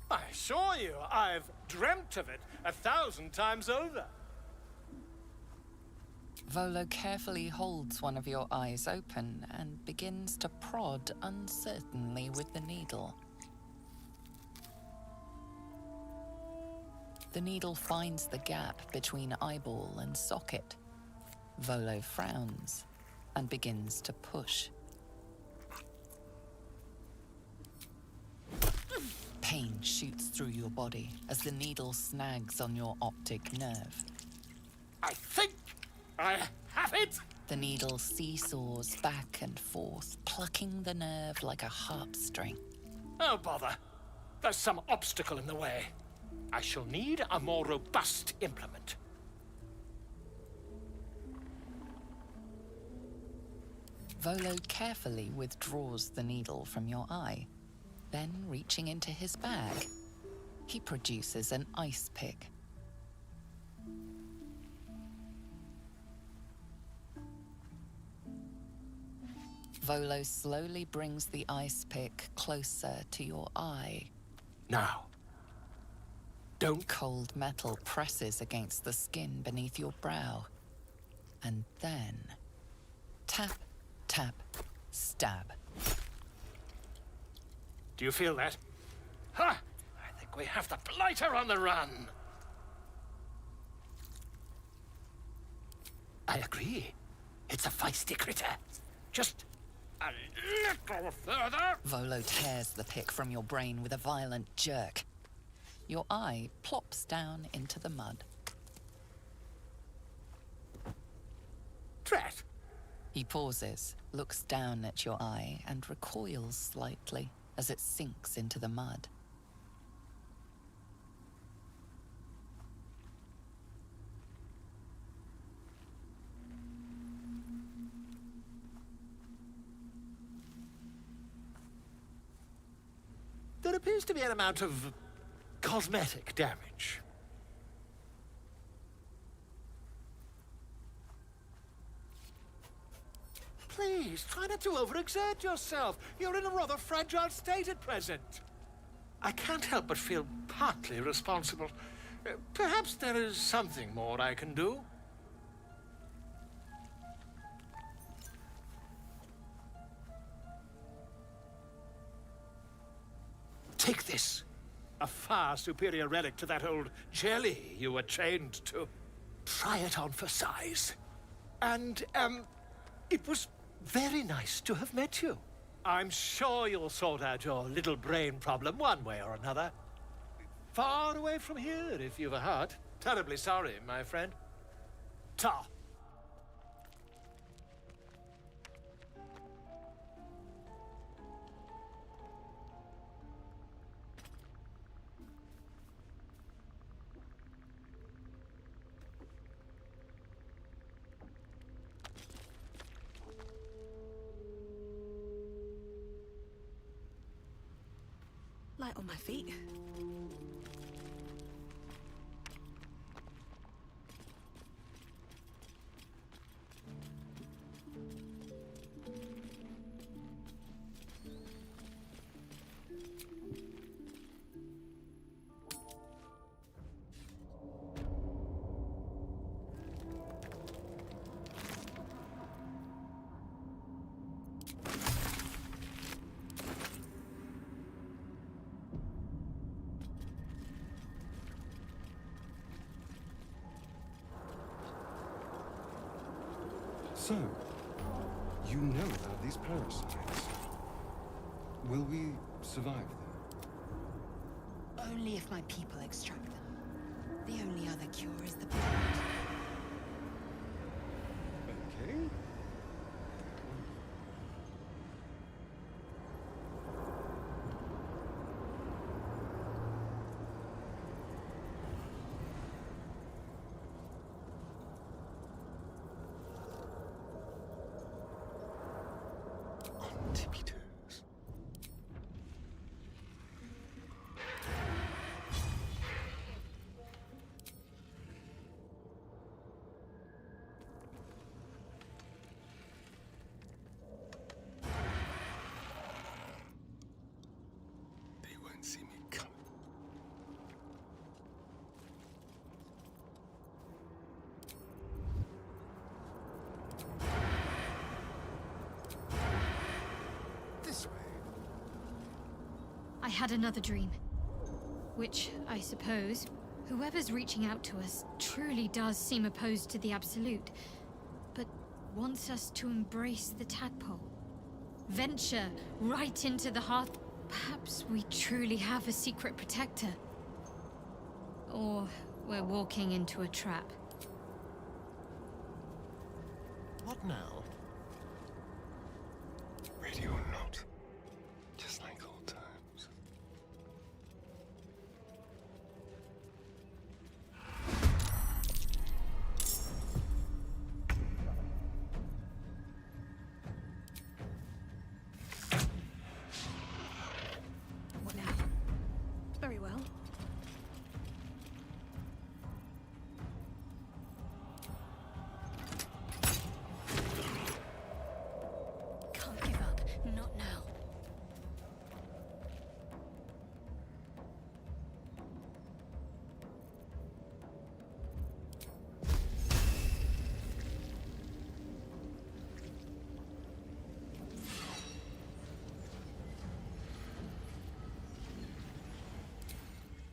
Speaker 11: I assure you, I've dreamt of it 1,000 times over.
Speaker 7: Volo carefully holds one of your eyes open and begins to prod uncertainly with the needle. The needle finds the gap between eyeball and socket. Volo frowns and begins to push. Pain shoots through your body as the needle snags on your optic nerve.
Speaker 11: I think I have it!
Speaker 7: The needle seesaws back and forth, plucking the nerve like a harp string.
Speaker 11: Oh, bother. There's some obstacle in the way. I shall need a more robust implement.
Speaker 7: Volo carefully withdraws the needle from your eye. Then, reaching into his bag, he produces an ice pick. Volo slowly brings the ice pick closer to your eye.
Speaker 11: Now. Don't.
Speaker 7: Cold metal presses against the skin beneath your brow. And then, tap, tap, stab.
Speaker 11: Do you feel that? Ha! I think we have the blighter on the run. I agree. It's a feisty critter. Just a little further.
Speaker 7: Volo tears the pick from your brain with a violent jerk. Your eye plops down into the mud.
Speaker 11: Drat!
Speaker 7: He pauses, looks down at your eye, and recoils slightly as it sinks into the mud.
Speaker 11: There appears to be an amount of cosmetic damage. Please, try not to overexert yourself. You're in a rather fragile state at present. I can't help but feel partly responsible. Perhaps there is something more I can do. Take this. A far superior relic to that old jelly you were trained to. Try it on for size. And, it was very nice to have met you. I'm sure you'll sort out your little brain problem one way or another. Far away from here, if you've a heart. Terribly sorry, my friend. Ta.
Speaker 10: Light on my feet.
Speaker 4: So, you know about these parasites. Will we survive them?
Speaker 8: Only if my people extract them. The only other cure is the blood.
Speaker 4: Okay. On tippy toes. They won't see me coming. This way.
Speaker 1: I had another dream. Which, I suppose, whoever's reaching out to us truly does seem opposed to the Absolute, but wants us to embrace the tadpole. Venture right into the heart. Perhaps we truly have a secret protector. Or we're walking into a trap.
Speaker 11: What now?
Speaker 4: Ready or not. Just like old times.
Speaker 2: What now? Very well.
Speaker 1: Can't give up. Not now.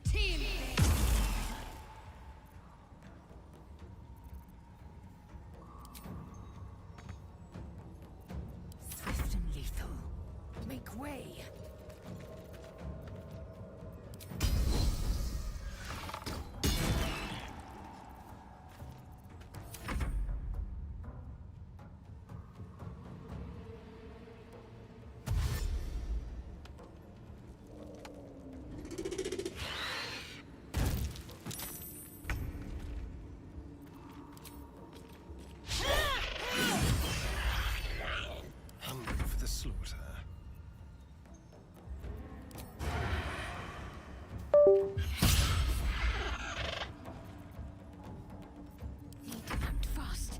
Speaker 1: Team!
Speaker 8: Swift and lethal. Make way.
Speaker 4: Hungry for the slaughter.
Speaker 1: Need to act fast.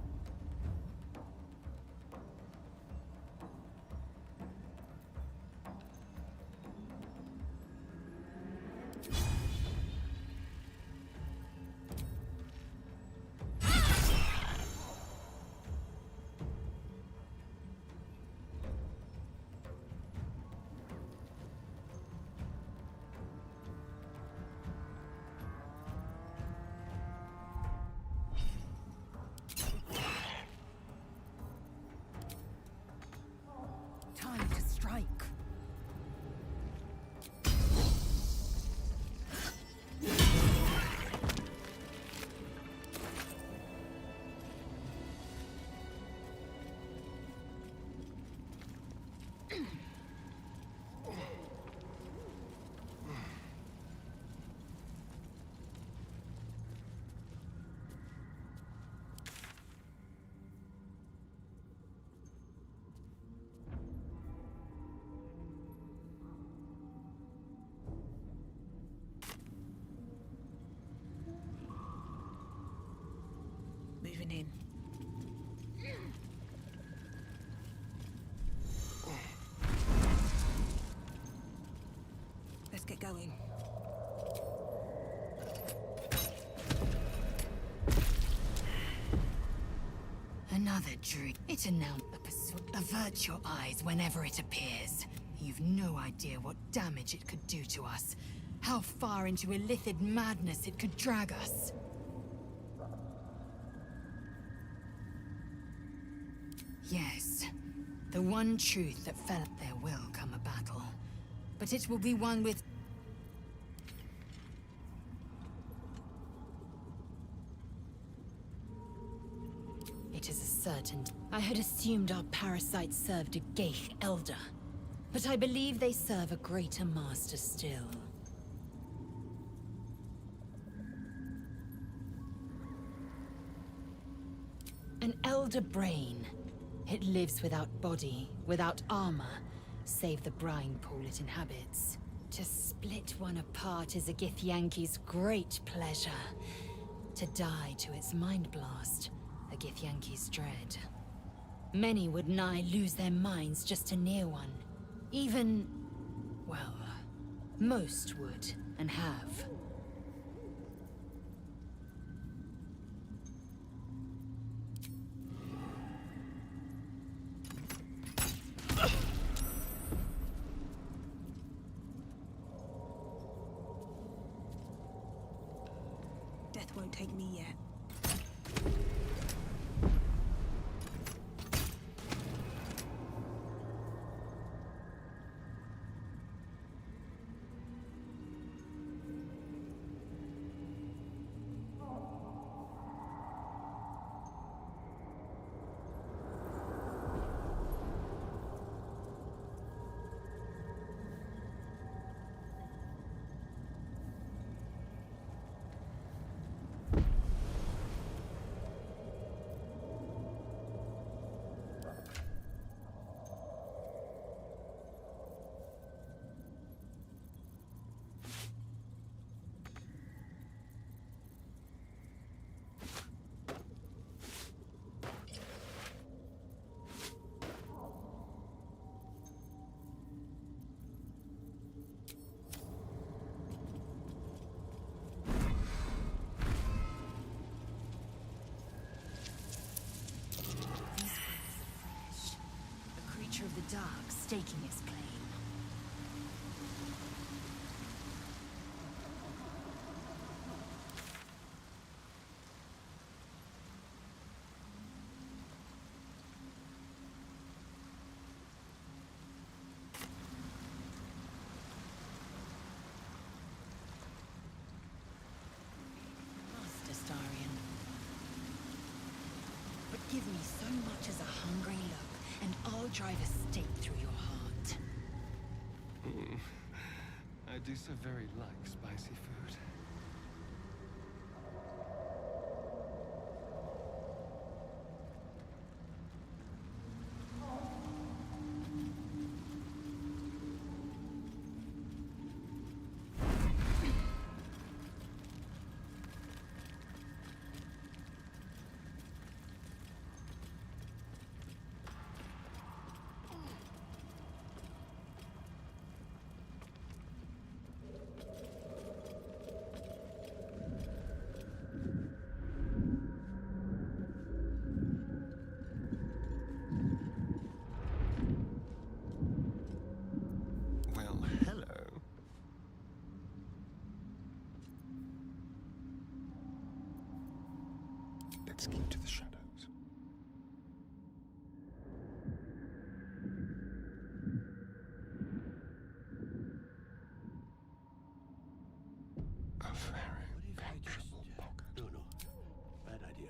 Speaker 8: Time to strike.
Speaker 10: Moving in. Let's get going.
Speaker 8: Another dream. It announced a pursuit. Avert your eyes whenever it appears. You've no idea what damage it could do to us. How far into illithid madness it could drag us. Yes. The one truth that fell. There will come a battle. But it will be one with... It is a certain... I had assumed our parasites served a Geich elder. But I believe they serve a greater master still. An elder brain. It lives without body, without armor, save the brine pool it inhabits. To split one apart is a Githyanki's great pleasure. To die to its mind blast, a Githyanki's dread. Many would nigh lose their minds just to near one. Even, well, most would, and have.
Speaker 10: Death won't take me yet.
Speaker 8: Of the dark staking its claim. Master Starian. But give me so much as a hungry look, and I'll drive a stake through your heart.
Speaker 4: I do so very like spicy food. Let's keep to the shadows. A very comfortable pocket.
Speaker 11: No, bad idea.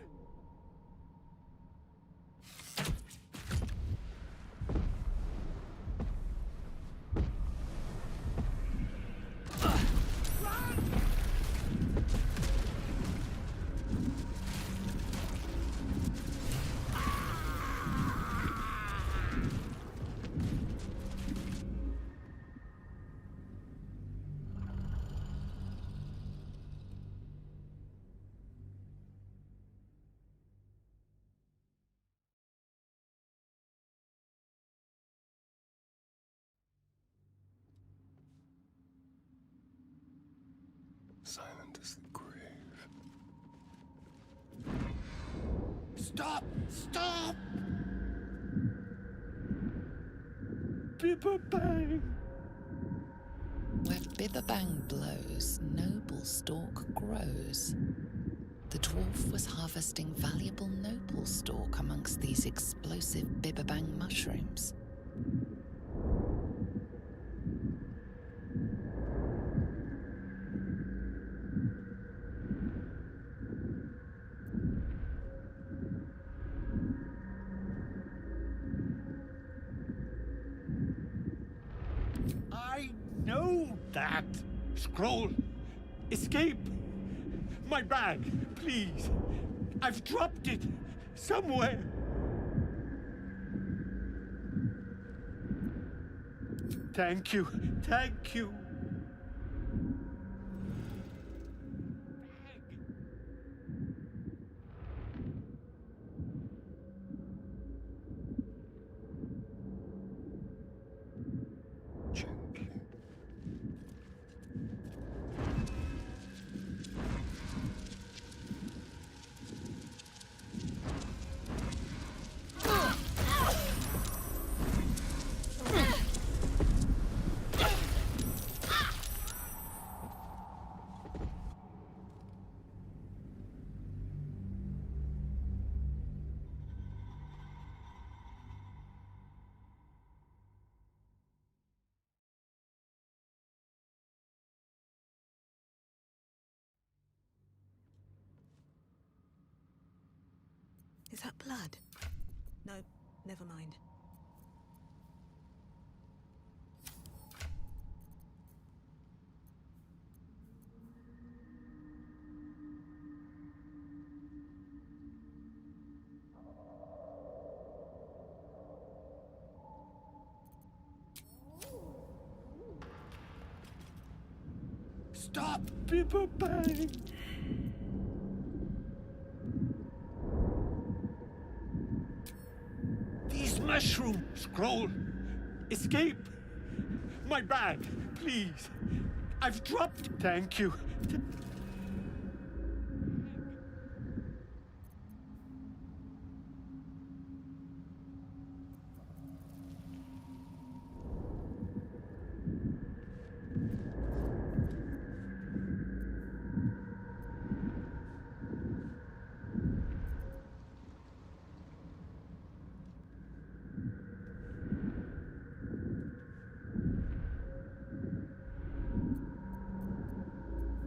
Speaker 4: Silent as the grave.
Speaker 11: Stop! Stop! Bibberbang!
Speaker 7: Where Bibberbang blows, noble stalk grows. The dwarf was harvesting valuable nopal stalk amongst these explosive bibberbang mushrooms.
Speaker 11: I know that. Scroll. Escape. My bag, please. I've dropped it somewhere. Thank you. Thank you.
Speaker 4: Gently.
Speaker 10: Is that blood? No, never mind.
Speaker 11: Stop, Bibberbang! These mushrooms! Scroll! Escape! My bag, please! I've dropped... Thank you.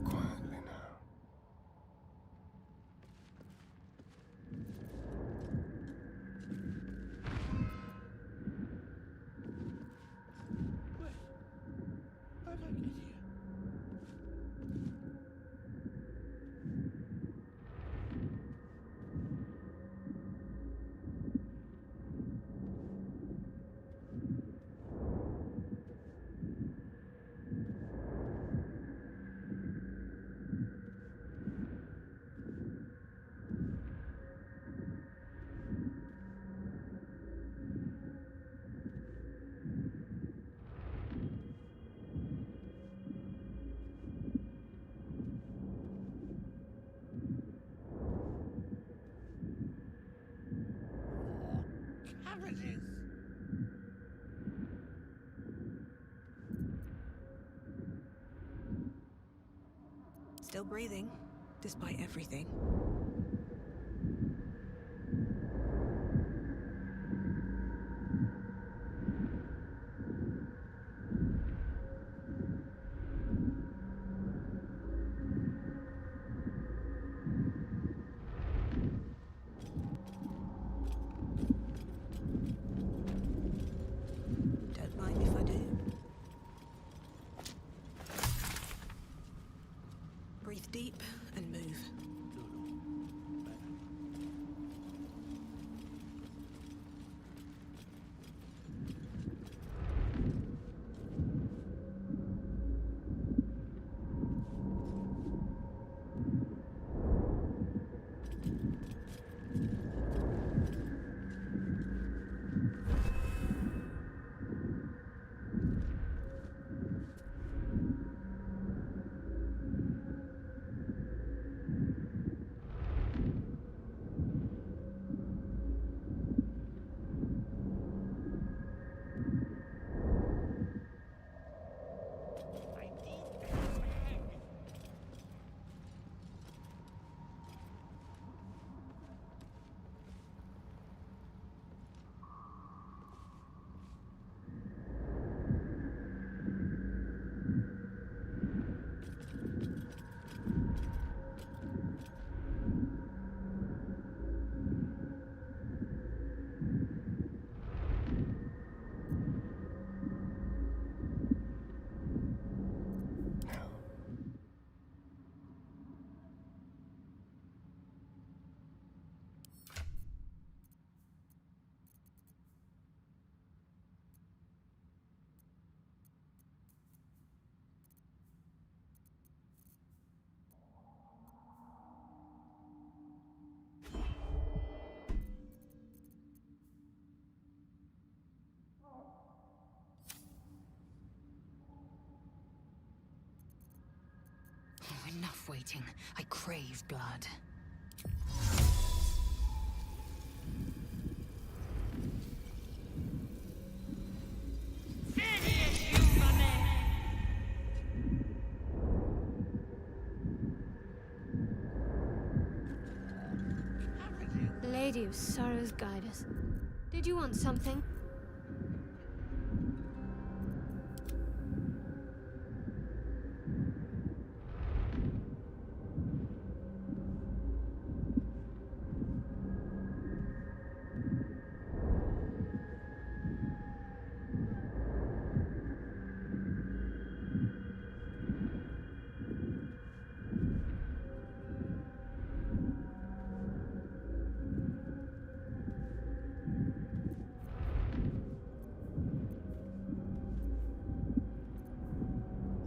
Speaker 4: Quietly now.
Speaker 11: How did I get here? Cabbages!
Speaker 10: Still breathing, despite everything. Don't mind if I do. Breathe deep and move.
Speaker 8: Enough waiting. I crave blood.
Speaker 1: Lady of Sorrows, guide us. Did you want something?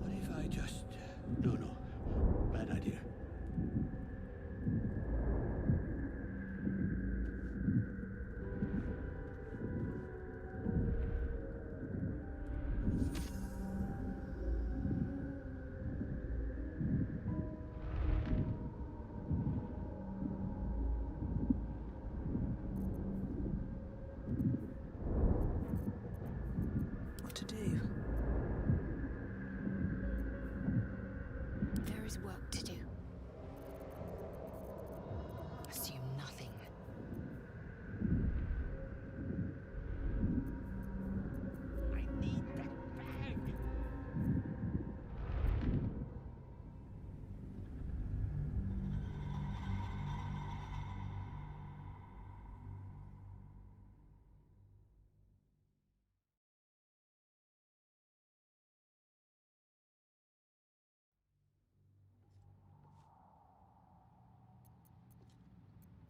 Speaker 11: What if I just... No. Bad idea.
Speaker 10: What to do?
Speaker 8: There is work to do. Assume nothing.
Speaker 11: I need that bag!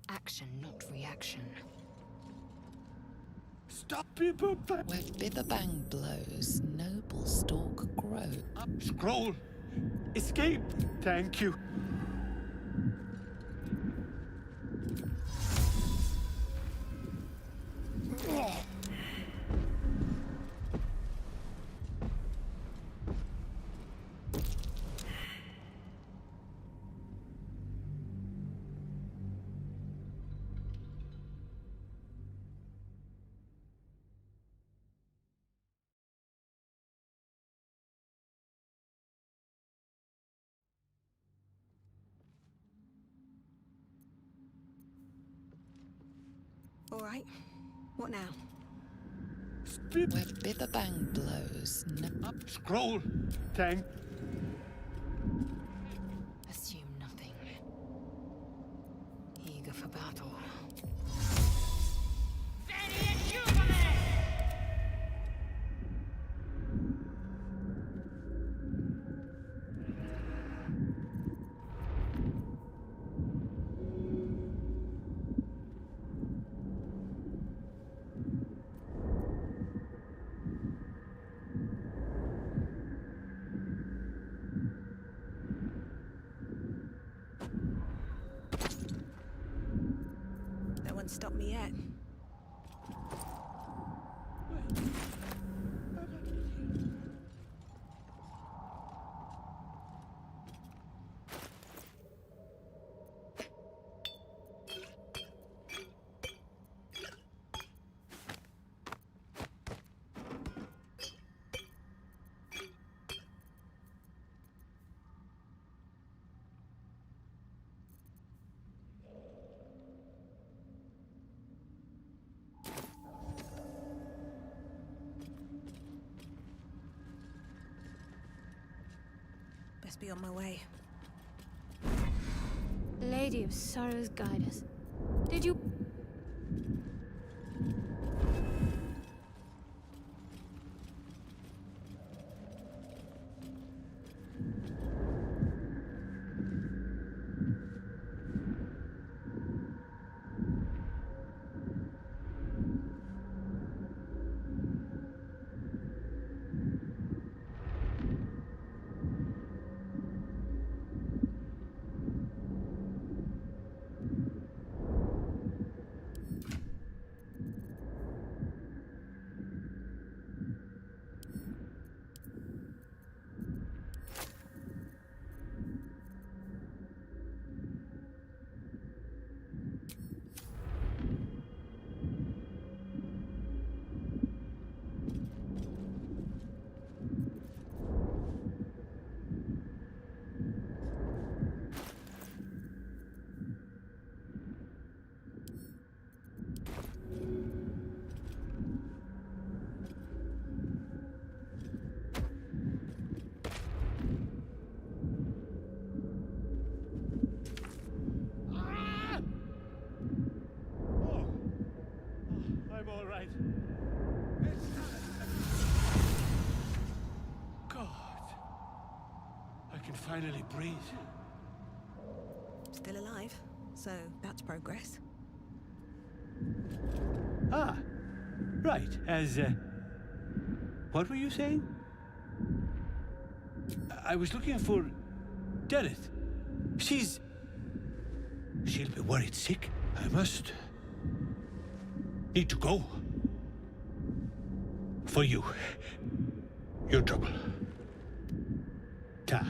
Speaker 8: Action, not reaction.
Speaker 11: Stop people!
Speaker 7: Where Bitherbang blows, noble stalk grow.
Speaker 11: Up, scroll! Escape! Thank you.
Speaker 10: All right. What now?
Speaker 7: Where Bitherbang blows,
Speaker 11: Up, scroll! Thank...
Speaker 8: Assume nothing. Eager for battle.
Speaker 10: No one stopped me yet. Best be on my way.
Speaker 1: Lady of Sorrows, guide us. Did you...
Speaker 11: finally breathe.
Speaker 10: Still alive, so that's progress.
Speaker 11: Ah, right. What were you saying? I was looking for Deneth. She'll be worried sick. I must need to go. For you. Your trouble. Ta.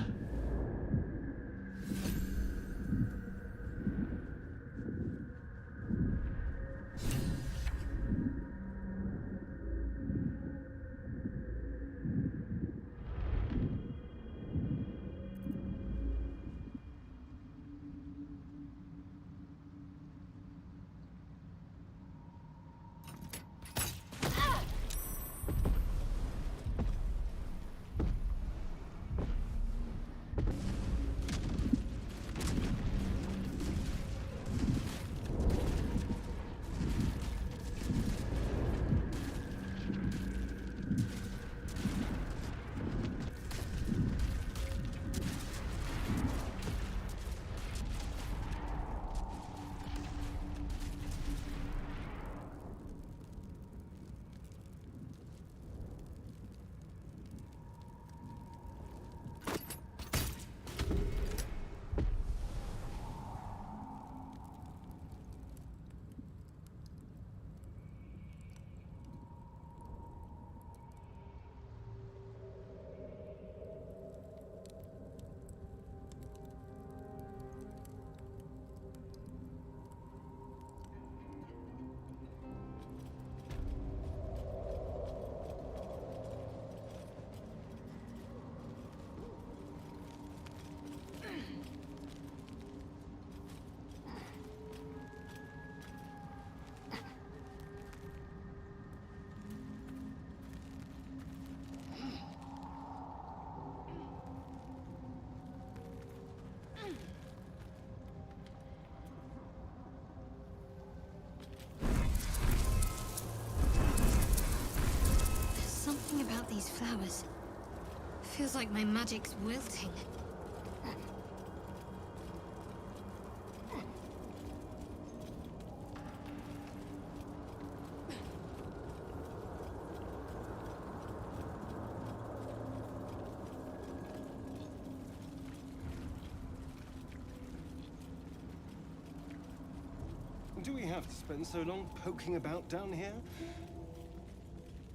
Speaker 1: Something about these flowers. Feels like my magic's wilting.
Speaker 4: Do we have to spend so long poking about down here?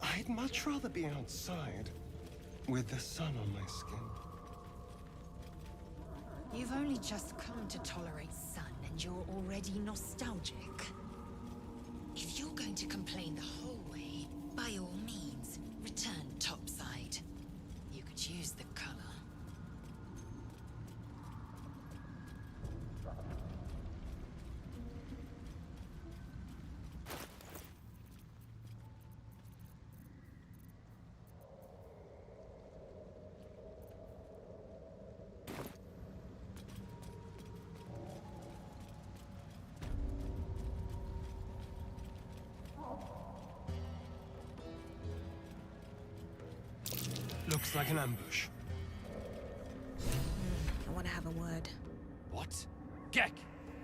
Speaker 4: I'd much rather be outside, with the sun on my skin.
Speaker 8: You've only just come to tolerate sun, and you're already nostalgic. If you're going to complain the whole way, by all means, return topside. You could use the color.
Speaker 4: Looks like an ambush.
Speaker 10: I want to have a word.
Speaker 13: What? Gek!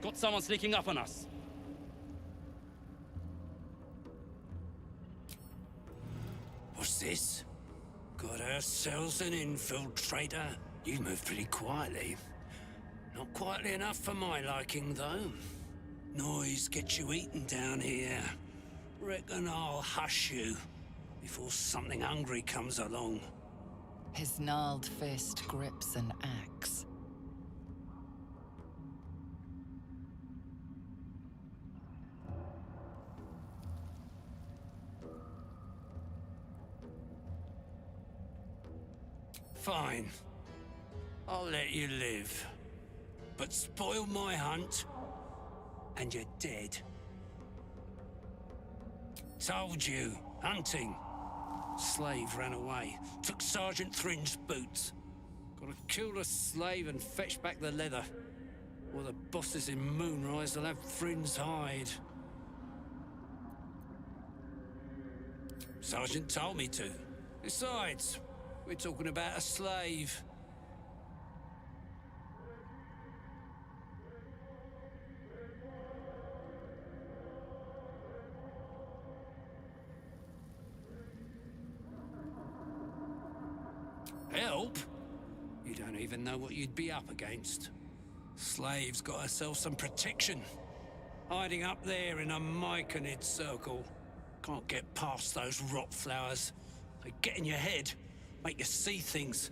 Speaker 13: Got someone sneaking up on us.
Speaker 9: What's this? Got ourselves an infiltrator. You move pretty quietly. Not quietly enough for my liking, though. Noise gets you eaten down here. Reckon I'll hush you before something hungry comes along.
Speaker 7: His gnarled fist grips an axe.
Speaker 9: Fine. I'll let you live. But spoil my hunt, and you're dead. Told you, hunting. Slave ran away, took Sergeant Thrin's boots. Gotta kill the slave and fetch back the leather. Or the bosses in Moonrise will have Thrin's hide. Sergeant told me to. Besides, we're talking about a slave. Help? You don't even know what you'd be up against. Slave's got herself some protection. Hiding up there in a myconid circle. Can't get past those rot flowers. They get in your head, make you see things.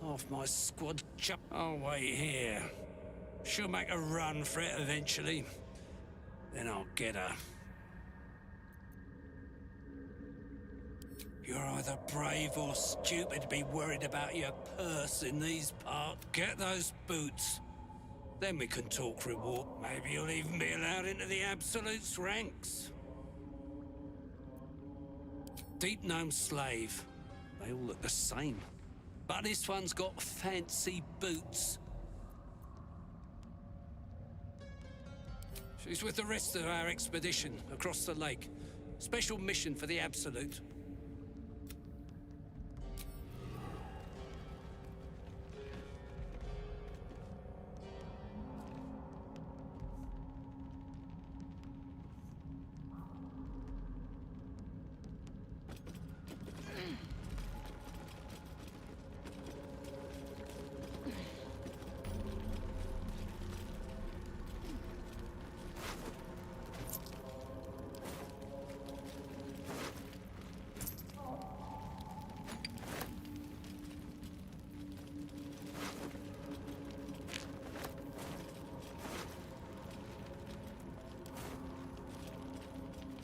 Speaker 9: Half my squad I'll wait here. She'll make a run for it eventually. Then I'll get her. You're either brave or stupid to be worried about your purse in these parts. Get those boots. Then we can talk reward. Maybe you'll even be allowed into the Absolute's ranks. Deep gnome slave. They all look the same. But this one's got fancy boots. She's with the rest of our expedition across the lake. Special mission for the Absolute.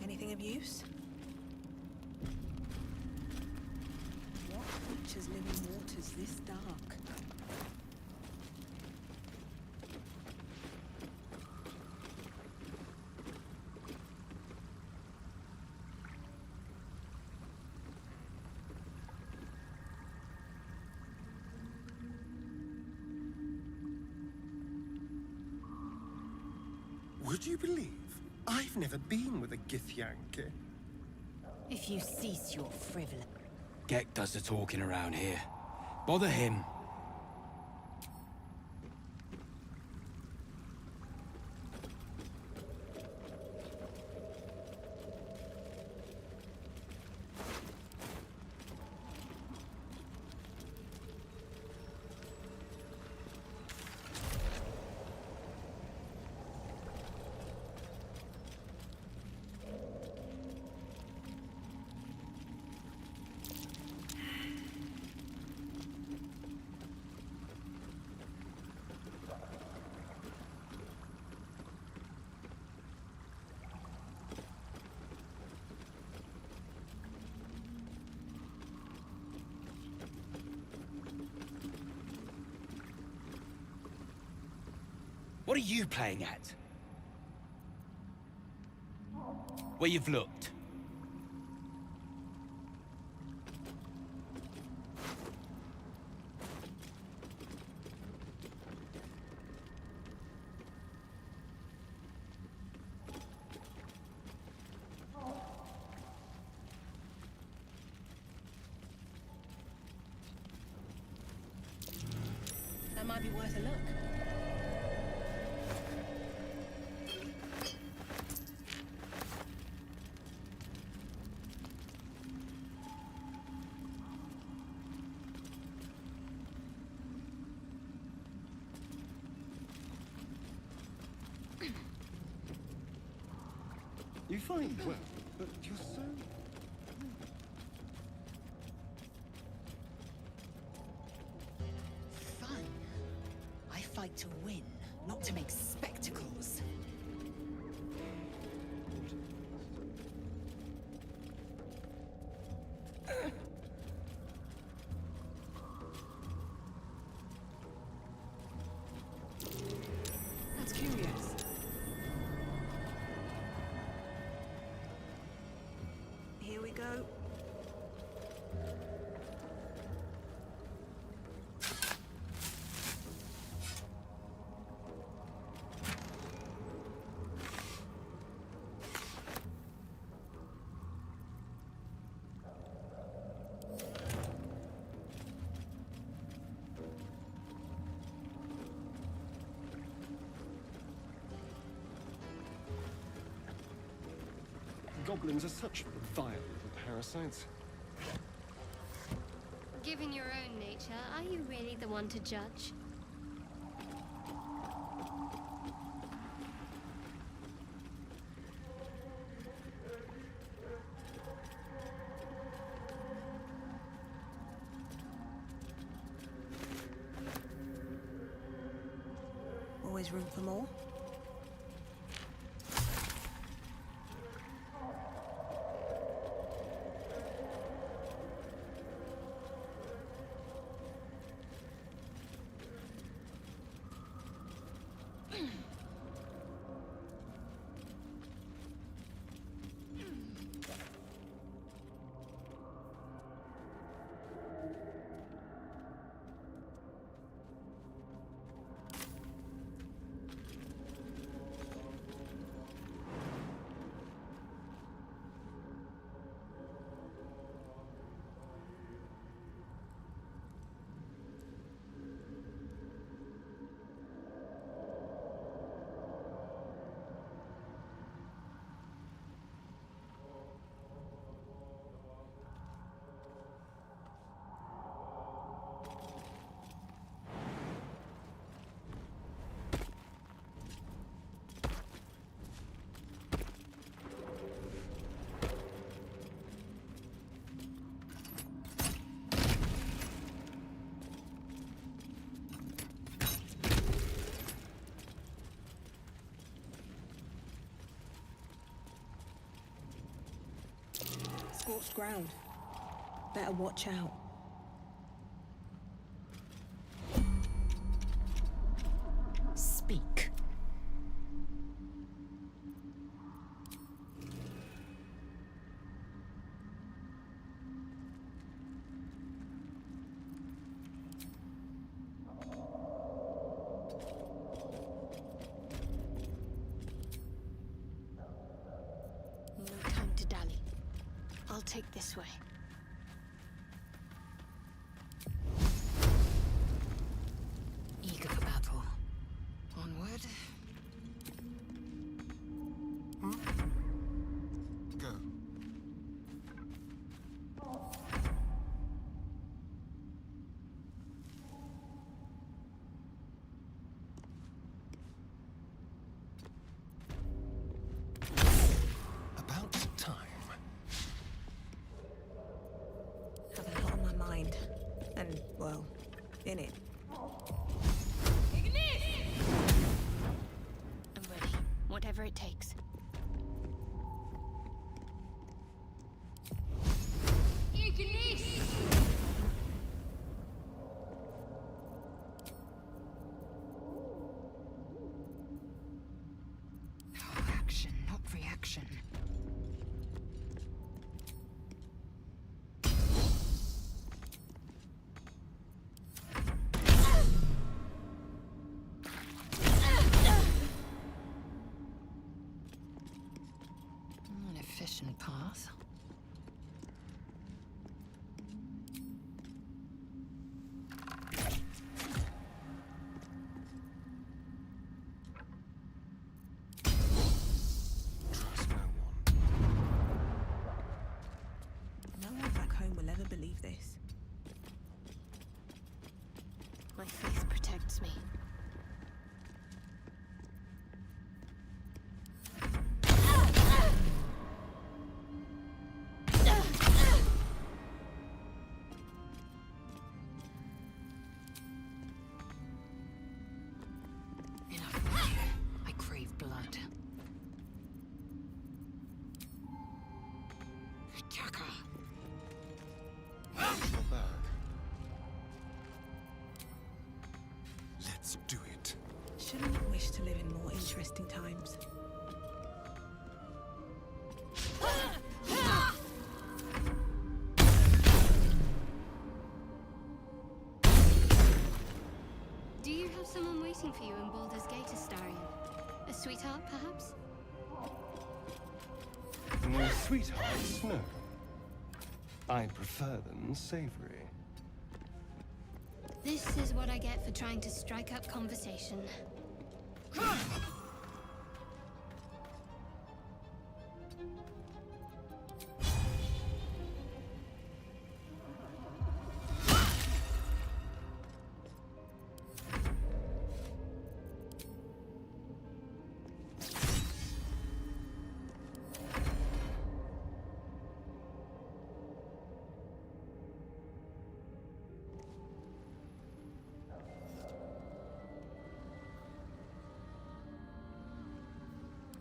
Speaker 10: Anything of use? What creatures live in waters this dark?
Speaker 4: Would you believe I've never been with a Githyanki?
Speaker 8: If you cease your frivolous...
Speaker 14: Gek does the talking around here. Bother him. What are you playing at? Where you've looked.
Speaker 10: That might be worth a look.
Speaker 4: You find well, but you're so...
Speaker 8: Fun. I fight to win, not to make spectacles.
Speaker 10: That's curious. Here we go.
Speaker 4: Goblins are such vile little parasites.
Speaker 1: Given your own nature, are you really the one to judge?
Speaker 10: Always room for more? Scorched ground. Better watch out.
Speaker 8: Speak.
Speaker 1: No time to dally. I'll take this way.
Speaker 8: Eager for battle. Onward.
Speaker 4: Go.
Speaker 11: About time.
Speaker 10: Have a lot on my mind. And, well, in it.
Speaker 1: I'm ready. Whatever it takes.
Speaker 8: Action, not reaction. An efficient path.
Speaker 4: Trust no one.
Speaker 10: No one back home will ever believe this.
Speaker 1: My faith protects me.
Speaker 8: Enough with you. I crave blood. Chaka.
Speaker 4: Not bad. Let's do it.
Speaker 10: Shouldn't wish to live in more interesting times.
Speaker 1: Do you have someone waiting for you in Baldur's Gate, Astarion? A sweetheart, perhaps?
Speaker 4: No sweethearts, no. I prefer them savory.
Speaker 1: This is what I get for trying to strike up conversation.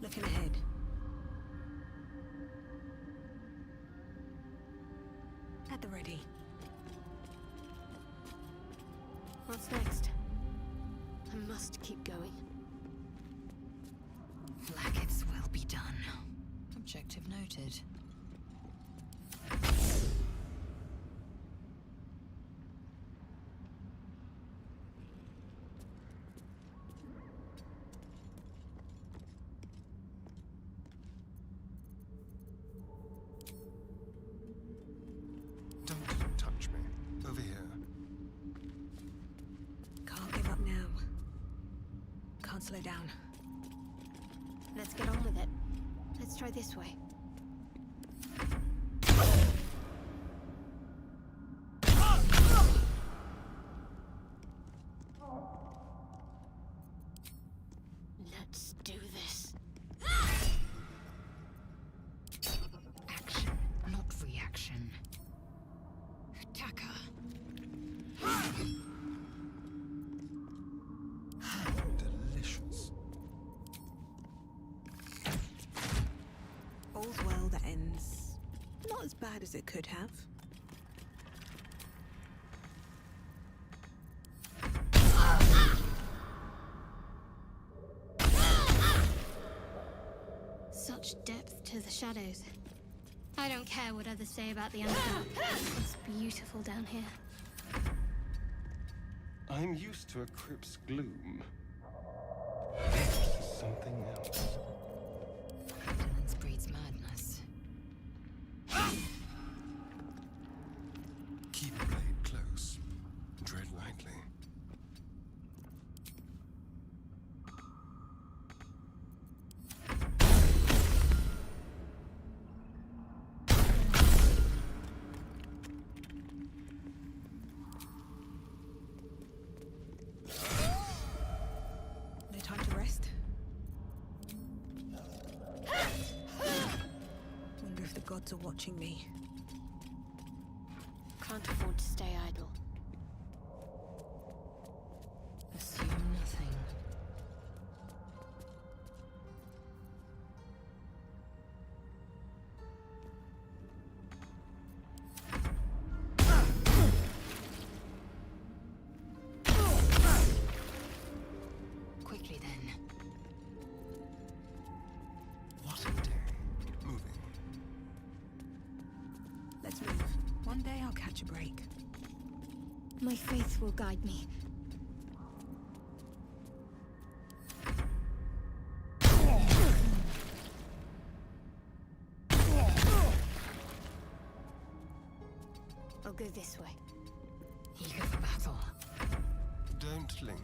Speaker 10: Looking ahead. At the ready.
Speaker 1: What's next? I must keep going.
Speaker 8: Blackets will be done. Objective noted.
Speaker 4: Don't touch me. Over here.
Speaker 10: Can't give up now. Can't slow down.
Speaker 1: Let's get on with it. Let's try this way. Let's do this.
Speaker 8: Action, not reaction. Attacker.
Speaker 4: Delicious.
Speaker 10: All's well that ends not as bad as it could have.
Speaker 1: Such depth to the shadows. I don't care what others say about the Underdark. It's beautiful down here.
Speaker 4: I'm used to a crypt's gloom. This is something else.
Speaker 8: Vigilance breeds madness.
Speaker 4: Keep a blade close. Tread lightly.
Speaker 10: No time to rest. Wonder if the gods are watching me.
Speaker 1: Can't afford to stay idle.
Speaker 8: Assume nothing. Quickly then.
Speaker 4: What a day. Moving.
Speaker 10: Let's move. One day I'll catch a break.
Speaker 1: My faith will guide me. I'll go this way.
Speaker 8: Eager for battle.
Speaker 4: Don't linger.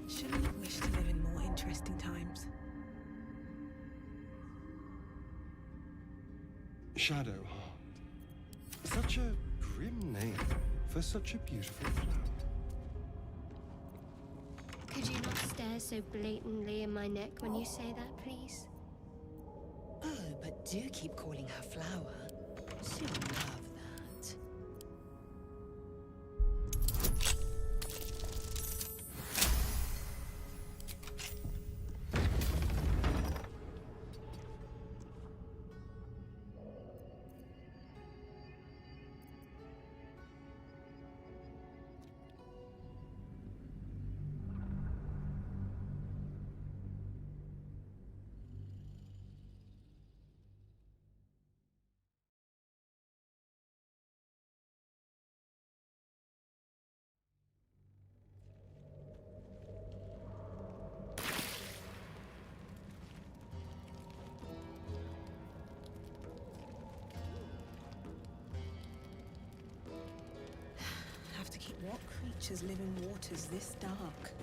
Speaker 10: Shouldn't have wished to live in more interesting times.
Speaker 4: Shadowheart. Such a grim name for such a beautiful flower.
Speaker 1: Could you not stare so blatantly in my neck when you say that, please?
Speaker 8: Oh, but do keep calling her Flower. She'll love that.
Speaker 10: Have to keep what creatures live in waters this dark?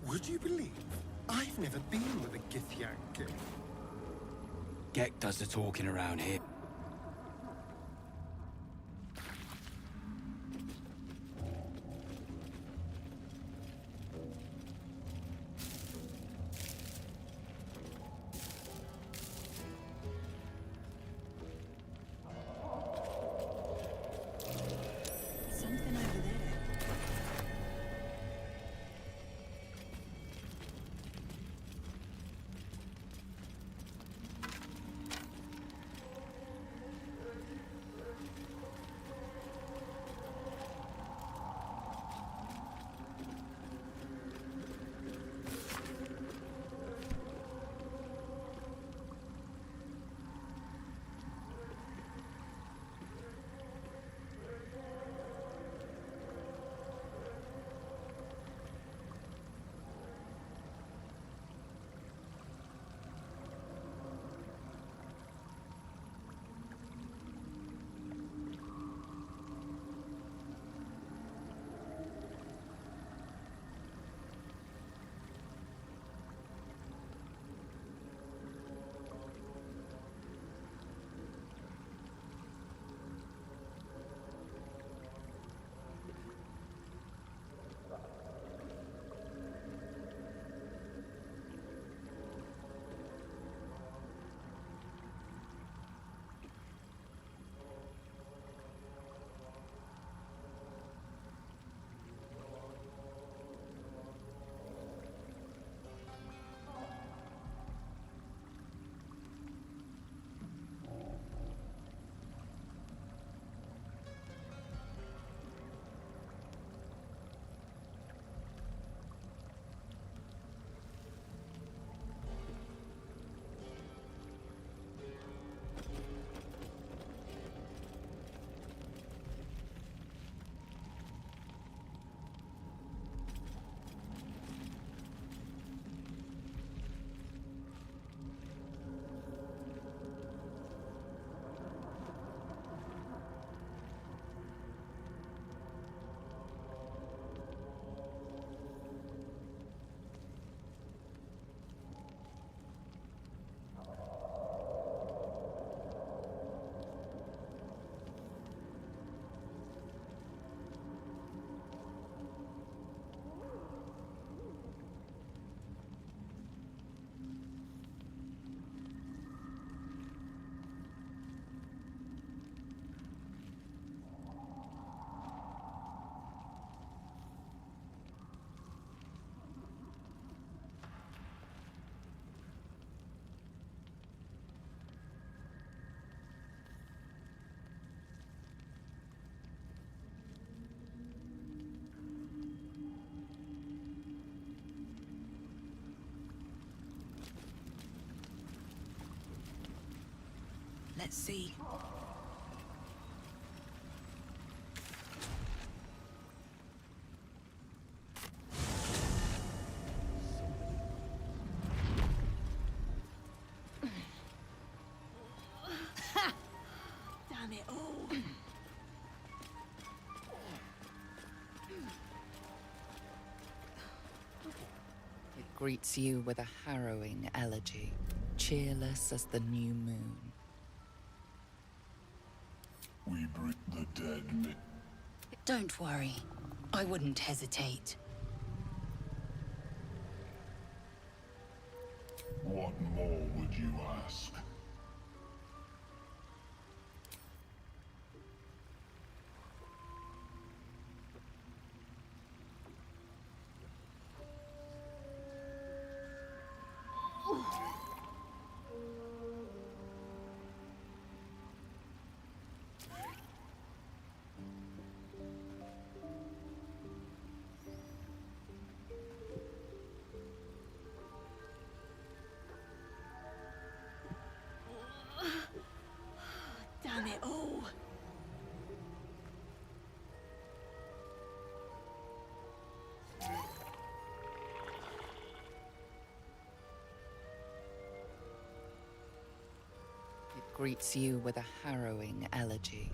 Speaker 4: Would you believe I've never been with a Githyank king?
Speaker 14: Gek does the talking around here.
Speaker 10: Let's see. Ha! Damn it all.
Speaker 7: It greets you with a harrowing elegy, cheerless as the new moon.
Speaker 5: We bring the dead.
Speaker 8: Don't worry. I wouldn't hesitate.
Speaker 5: What more would you ask?
Speaker 10: Damn it all.
Speaker 7: It greets you with a harrowing elegy.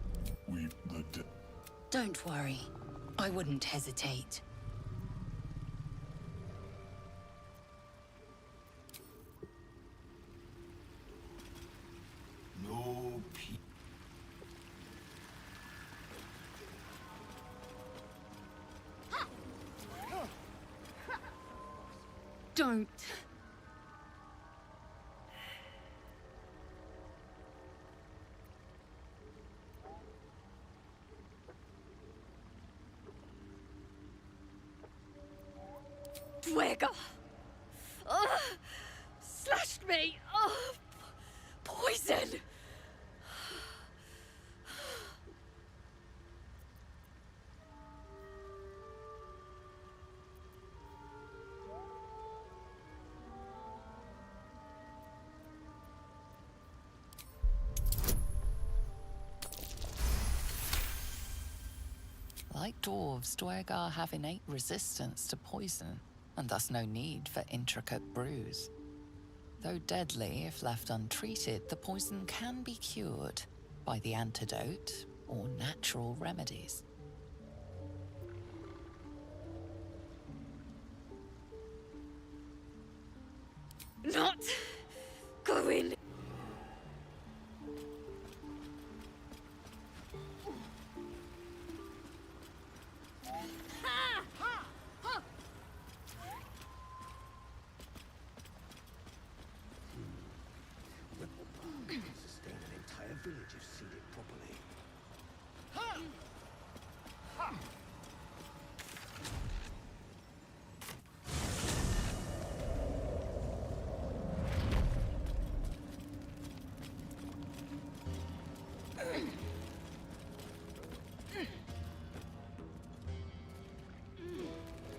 Speaker 5: We the dead.
Speaker 8: Don't worry. I wouldn't hesitate.
Speaker 5: No peace.
Speaker 8: Don't.
Speaker 1: Dwega! Slashed me! Poison!
Speaker 7: Like dwarves, Dwergar have innate resistance to poison, and thus no need for intricate brews. Though deadly if left untreated, the poison can be cured by the antidote or natural remedies.
Speaker 1: Not going.
Speaker 11: Sustain an entire village if seeded properly.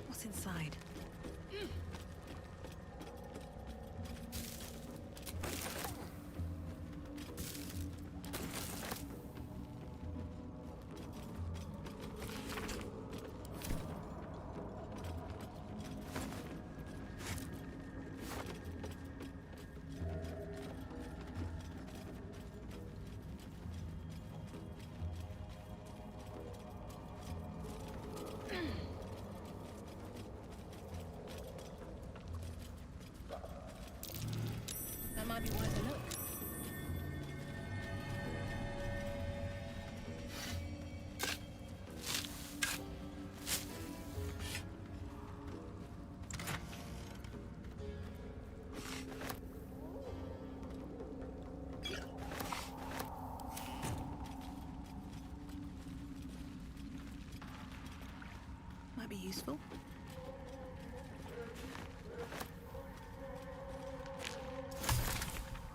Speaker 10: What's inside?
Speaker 2: That might be worth a look.
Speaker 10: Might be useful.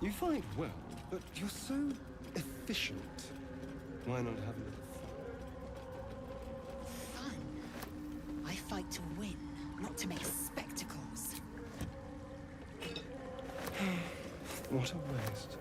Speaker 4: You fight well, but you're so efficient. Why not have a little fun?
Speaker 8: Fun? I fight to win, not to make spectacles.
Speaker 4: What a waste.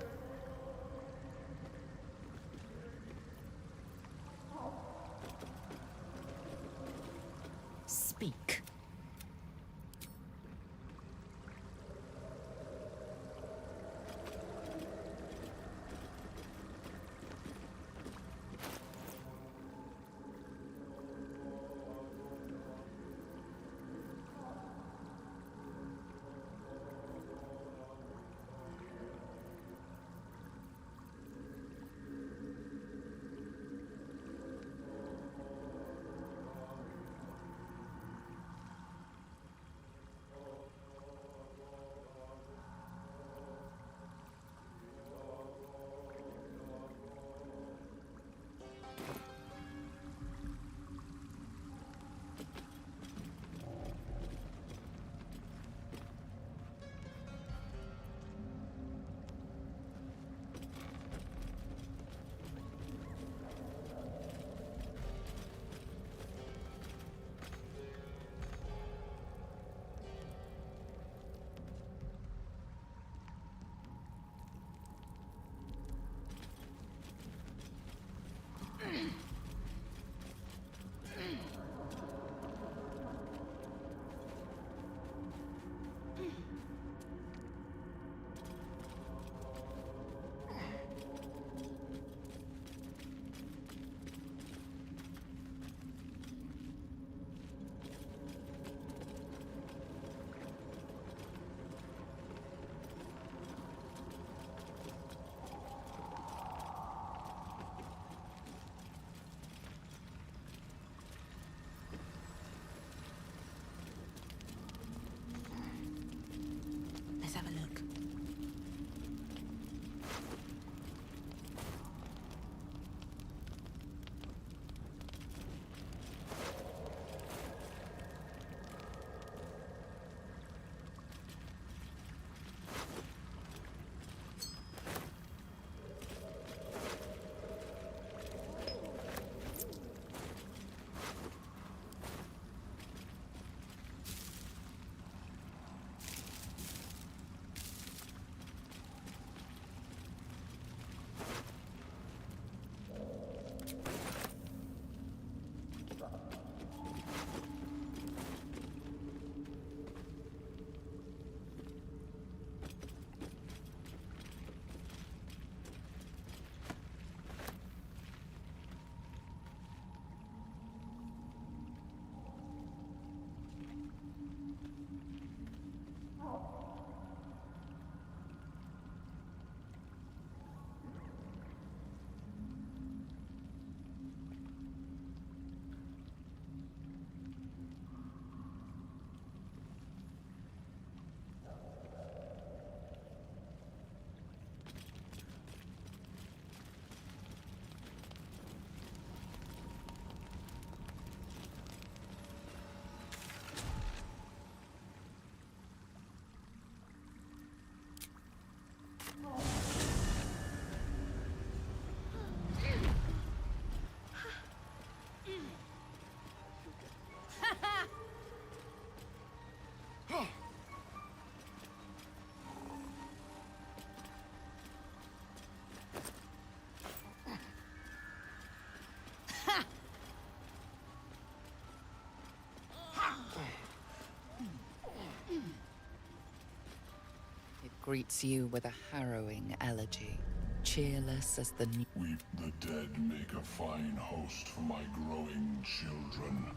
Speaker 7: greets you with a harrowing elegy, cheerless as the new.
Speaker 5: Weep the dead make a fine host for my growing children.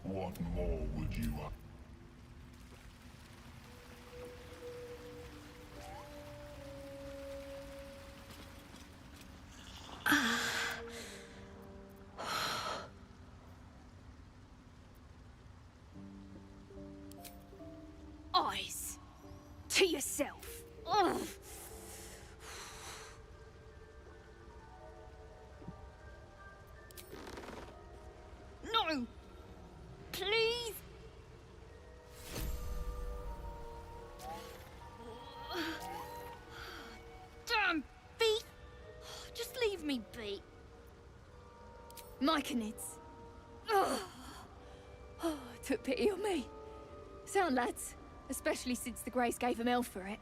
Speaker 5: What more would you...
Speaker 10: Eyes. To yourself. Ugh. No! Please! Damn beef! Just leave me be. Myconids. Took pity on me. Sound lads, especially since the Greys gave him hell for it.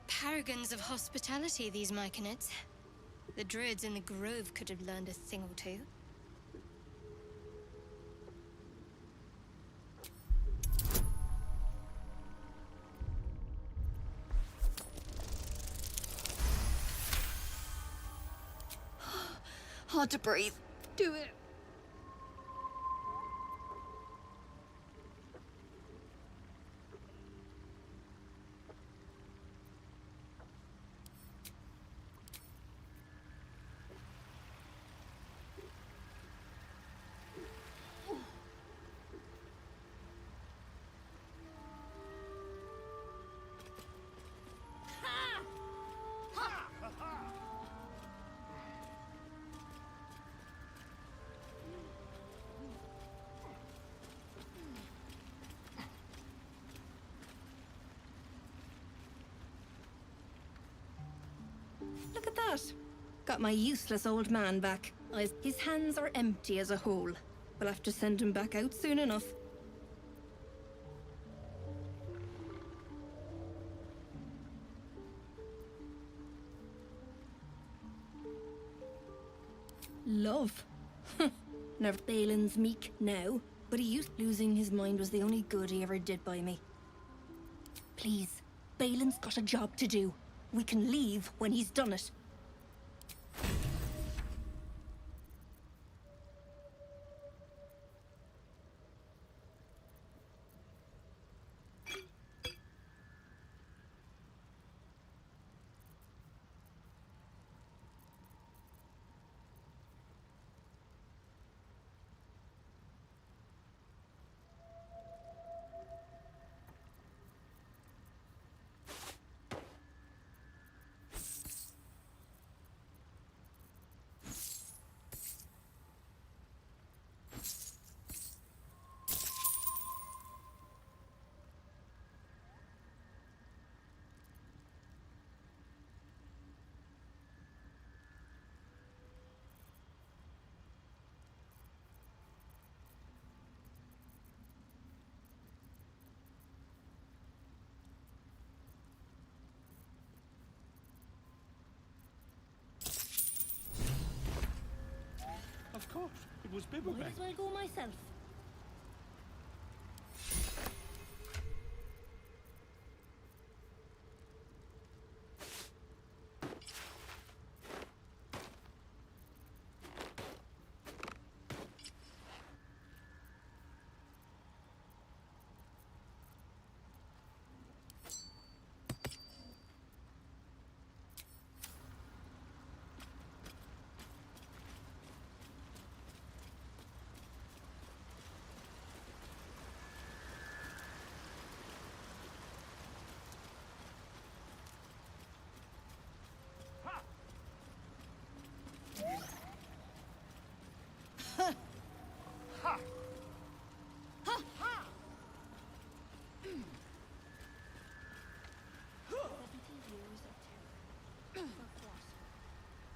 Speaker 1: Paragons of hospitality, these Myconids. The druids in the grove could have learned a thing or two.
Speaker 10: Hard to breathe. Do it.
Speaker 2: Look at that. Got my useless old man back. His hands are empty as a hole. We'll have to send him back out soon enough. Love. Never Balin's meek now, but he used losing his mind was the only good he ever did by me. Please, Balin's got a job to do. We can leave when he's done it.
Speaker 11: Of course, it was Bibblebang.
Speaker 2: Might as well go myself.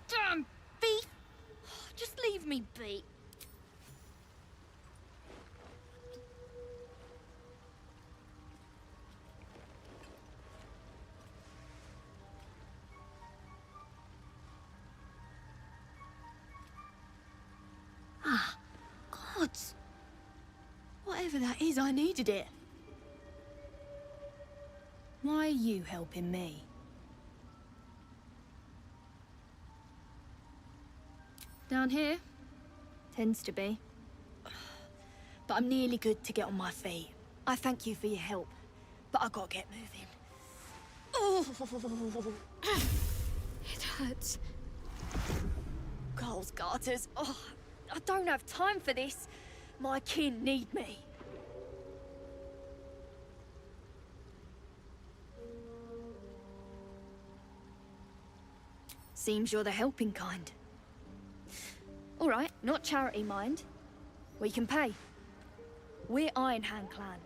Speaker 10: Damn beef! Just leave me be. Ah, gods. Whatever that is, I needed it.
Speaker 2: Why are you helping me? Down here? Tends to be. But I'm nearly good to get on my feet. I thank you for your help, but I gotta get moving. Oh,
Speaker 1: It hurts.
Speaker 2: Carl's garters. Oh, I don't have time for this. My kin need me. Seems you're the helping kind. All right, not charity, mind. We can pay. We're Iron Hand Clan.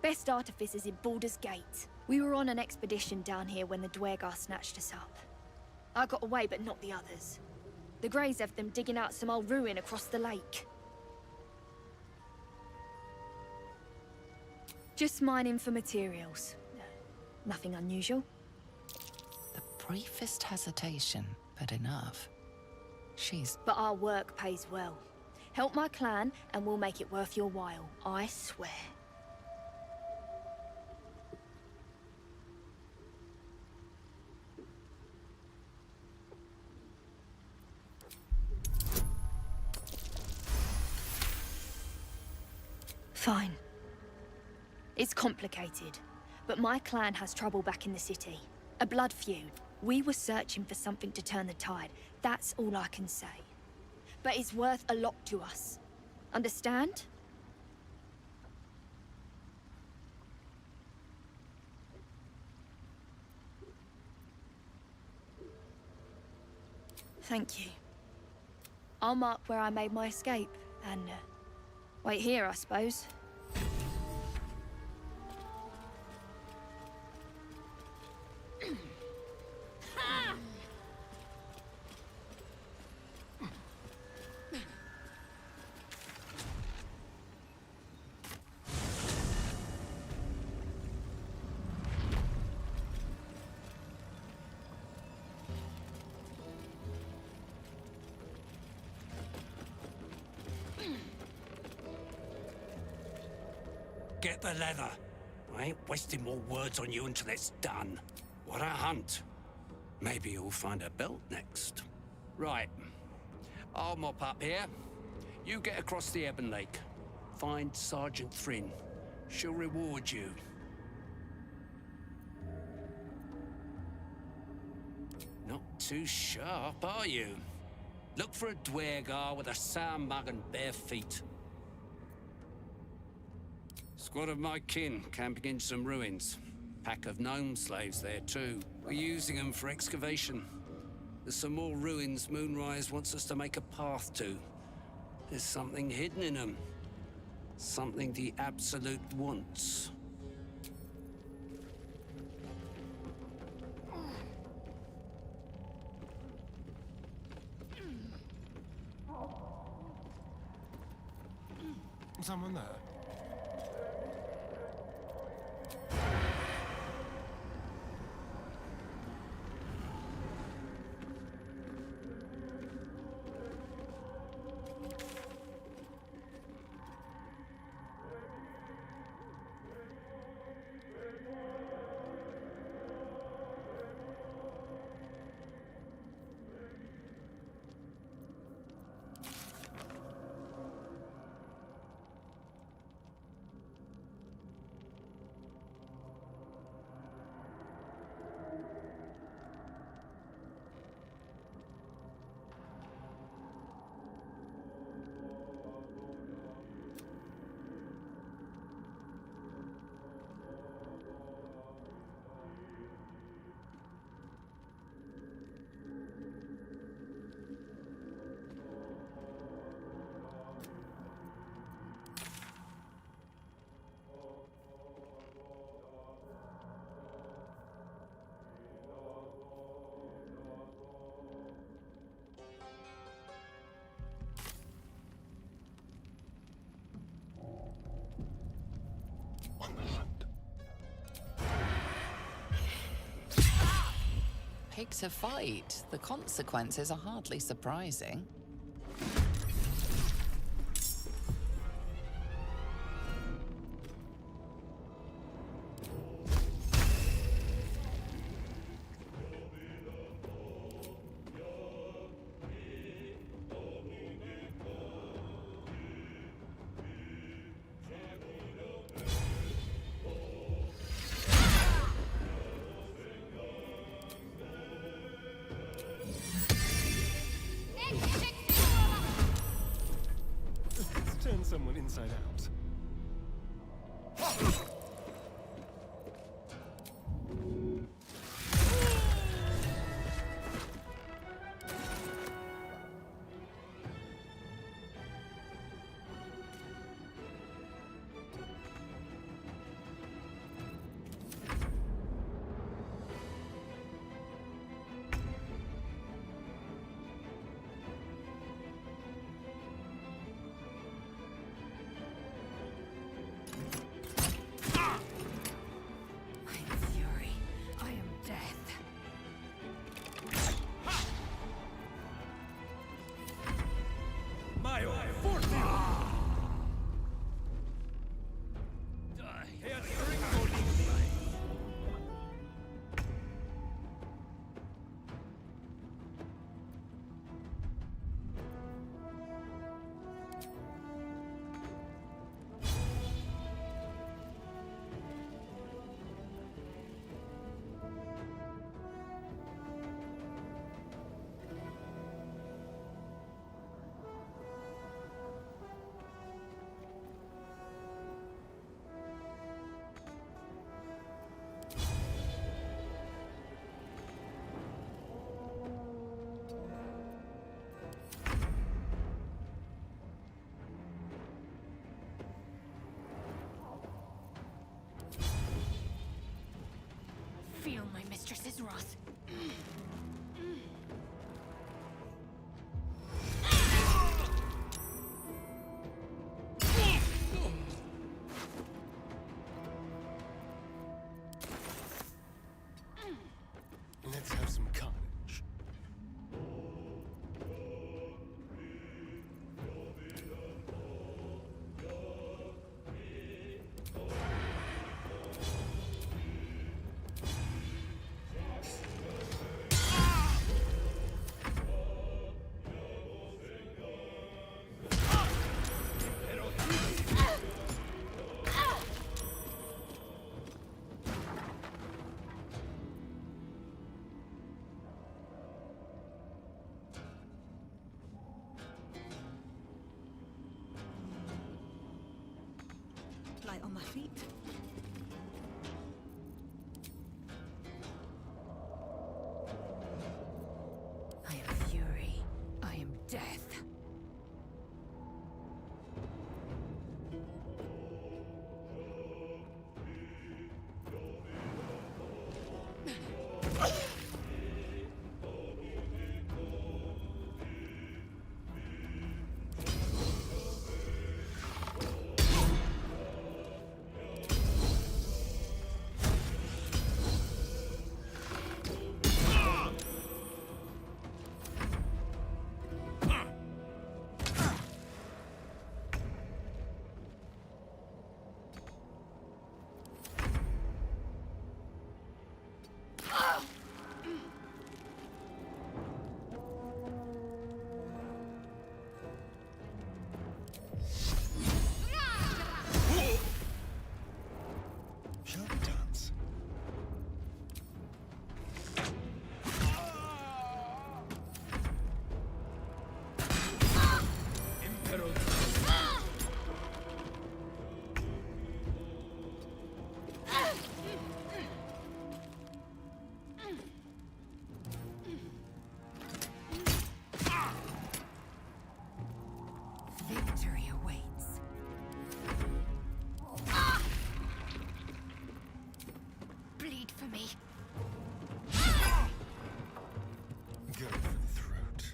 Speaker 2: Best artificers in Baldur's Gate. We were on an expedition down here when the Dwergar snatched us up. I got away, but not the others. The Greys have them digging out some old ruin across the lake. Just mining for materials. Nothing unusual.
Speaker 7: The briefest hesitation, but enough.
Speaker 2: But our work pays well. Help my clan, and we'll make it worth your while. I swear. Fine. It's complicated, but my clan has trouble back in the city. A blood feud. We were searching for something to turn the tide. That's all I can say. But it's worth a lot to us. Understand? Thank you. I'll mark where I made my escape, and wait here, I suppose.
Speaker 9: Get the leather. I ain't wasting more words on you until it's done. What a hunt. Maybe you'll find a belt next. Right. I'll mop up here. You get across the Ebon Lake. Find Sergeant Thrin. She'll reward you. Not too sharp, are you? Look for a Dwergar with a sour mug and bare feet. Squad of my kin camping in some ruins. Pack of gnome slaves there too. We're using them for excavation. There's some more ruins Moonrise wants us to make a path to. There's something hidden in them. Something the Absolute wants.
Speaker 4: Someone there?
Speaker 7: Pick to fight. The consequences are hardly surprising.
Speaker 4: inside out.
Speaker 10: Feel my mistress's wrath.
Speaker 4: Let's have some carnage.
Speaker 2: Light on my feet.
Speaker 8: I am fury. I am death.
Speaker 4: Shall we dance?
Speaker 8: Victory awaits.
Speaker 10: Bleed for me.
Speaker 4: Go for the throat.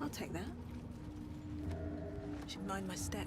Speaker 2: I'll take that. Should mind my step.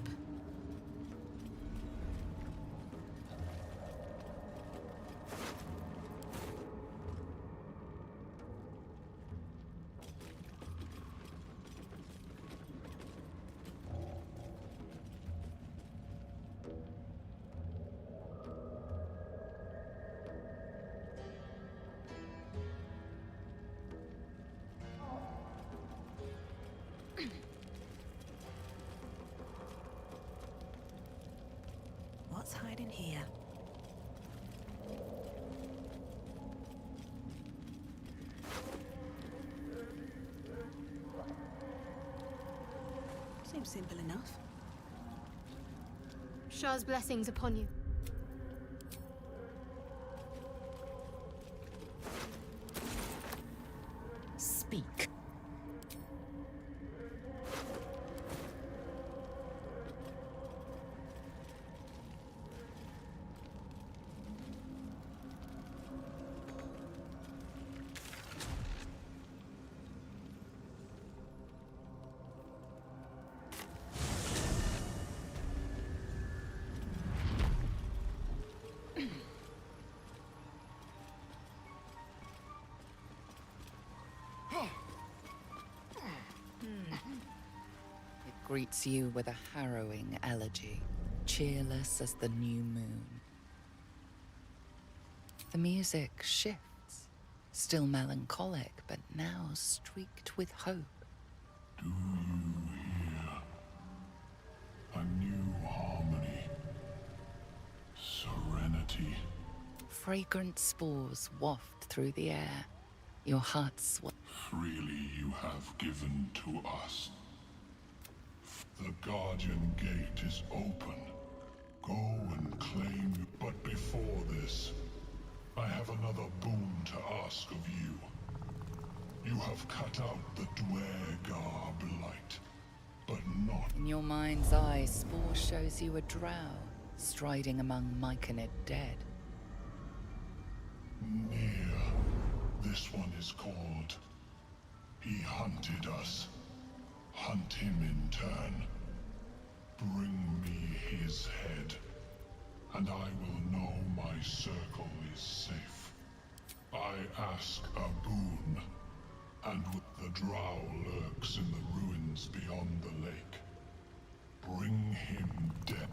Speaker 2: in here.
Speaker 15: Seems simple enough.
Speaker 1: Shah's blessings upon you.
Speaker 8: Speak. Greets you with a harrowing elegy, cheerless as the new moon. The music shifts, still melancholic, but now streaked with hope.
Speaker 5: Do you hear? A new harmony. Serenity.
Speaker 7: Fragrant spores waft through the air. Your heart swells.
Speaker 5: Freely you have given to us. The Guardian Gate is open. Go and claim. But before this, I have another boon to ask of you. You have cut out the Dwegar blight, but not...
Speaker 7: In your mind's eye, Spore shows you a drow, striding among Myconid dead.
Speaker 5: Near. This one is called. He hunted us. Hunt him in turn. Bring me his head, and I will know my circle is safe. I ask a boon, and the drow lurks in the ruins beyond the lake. Bring him dead.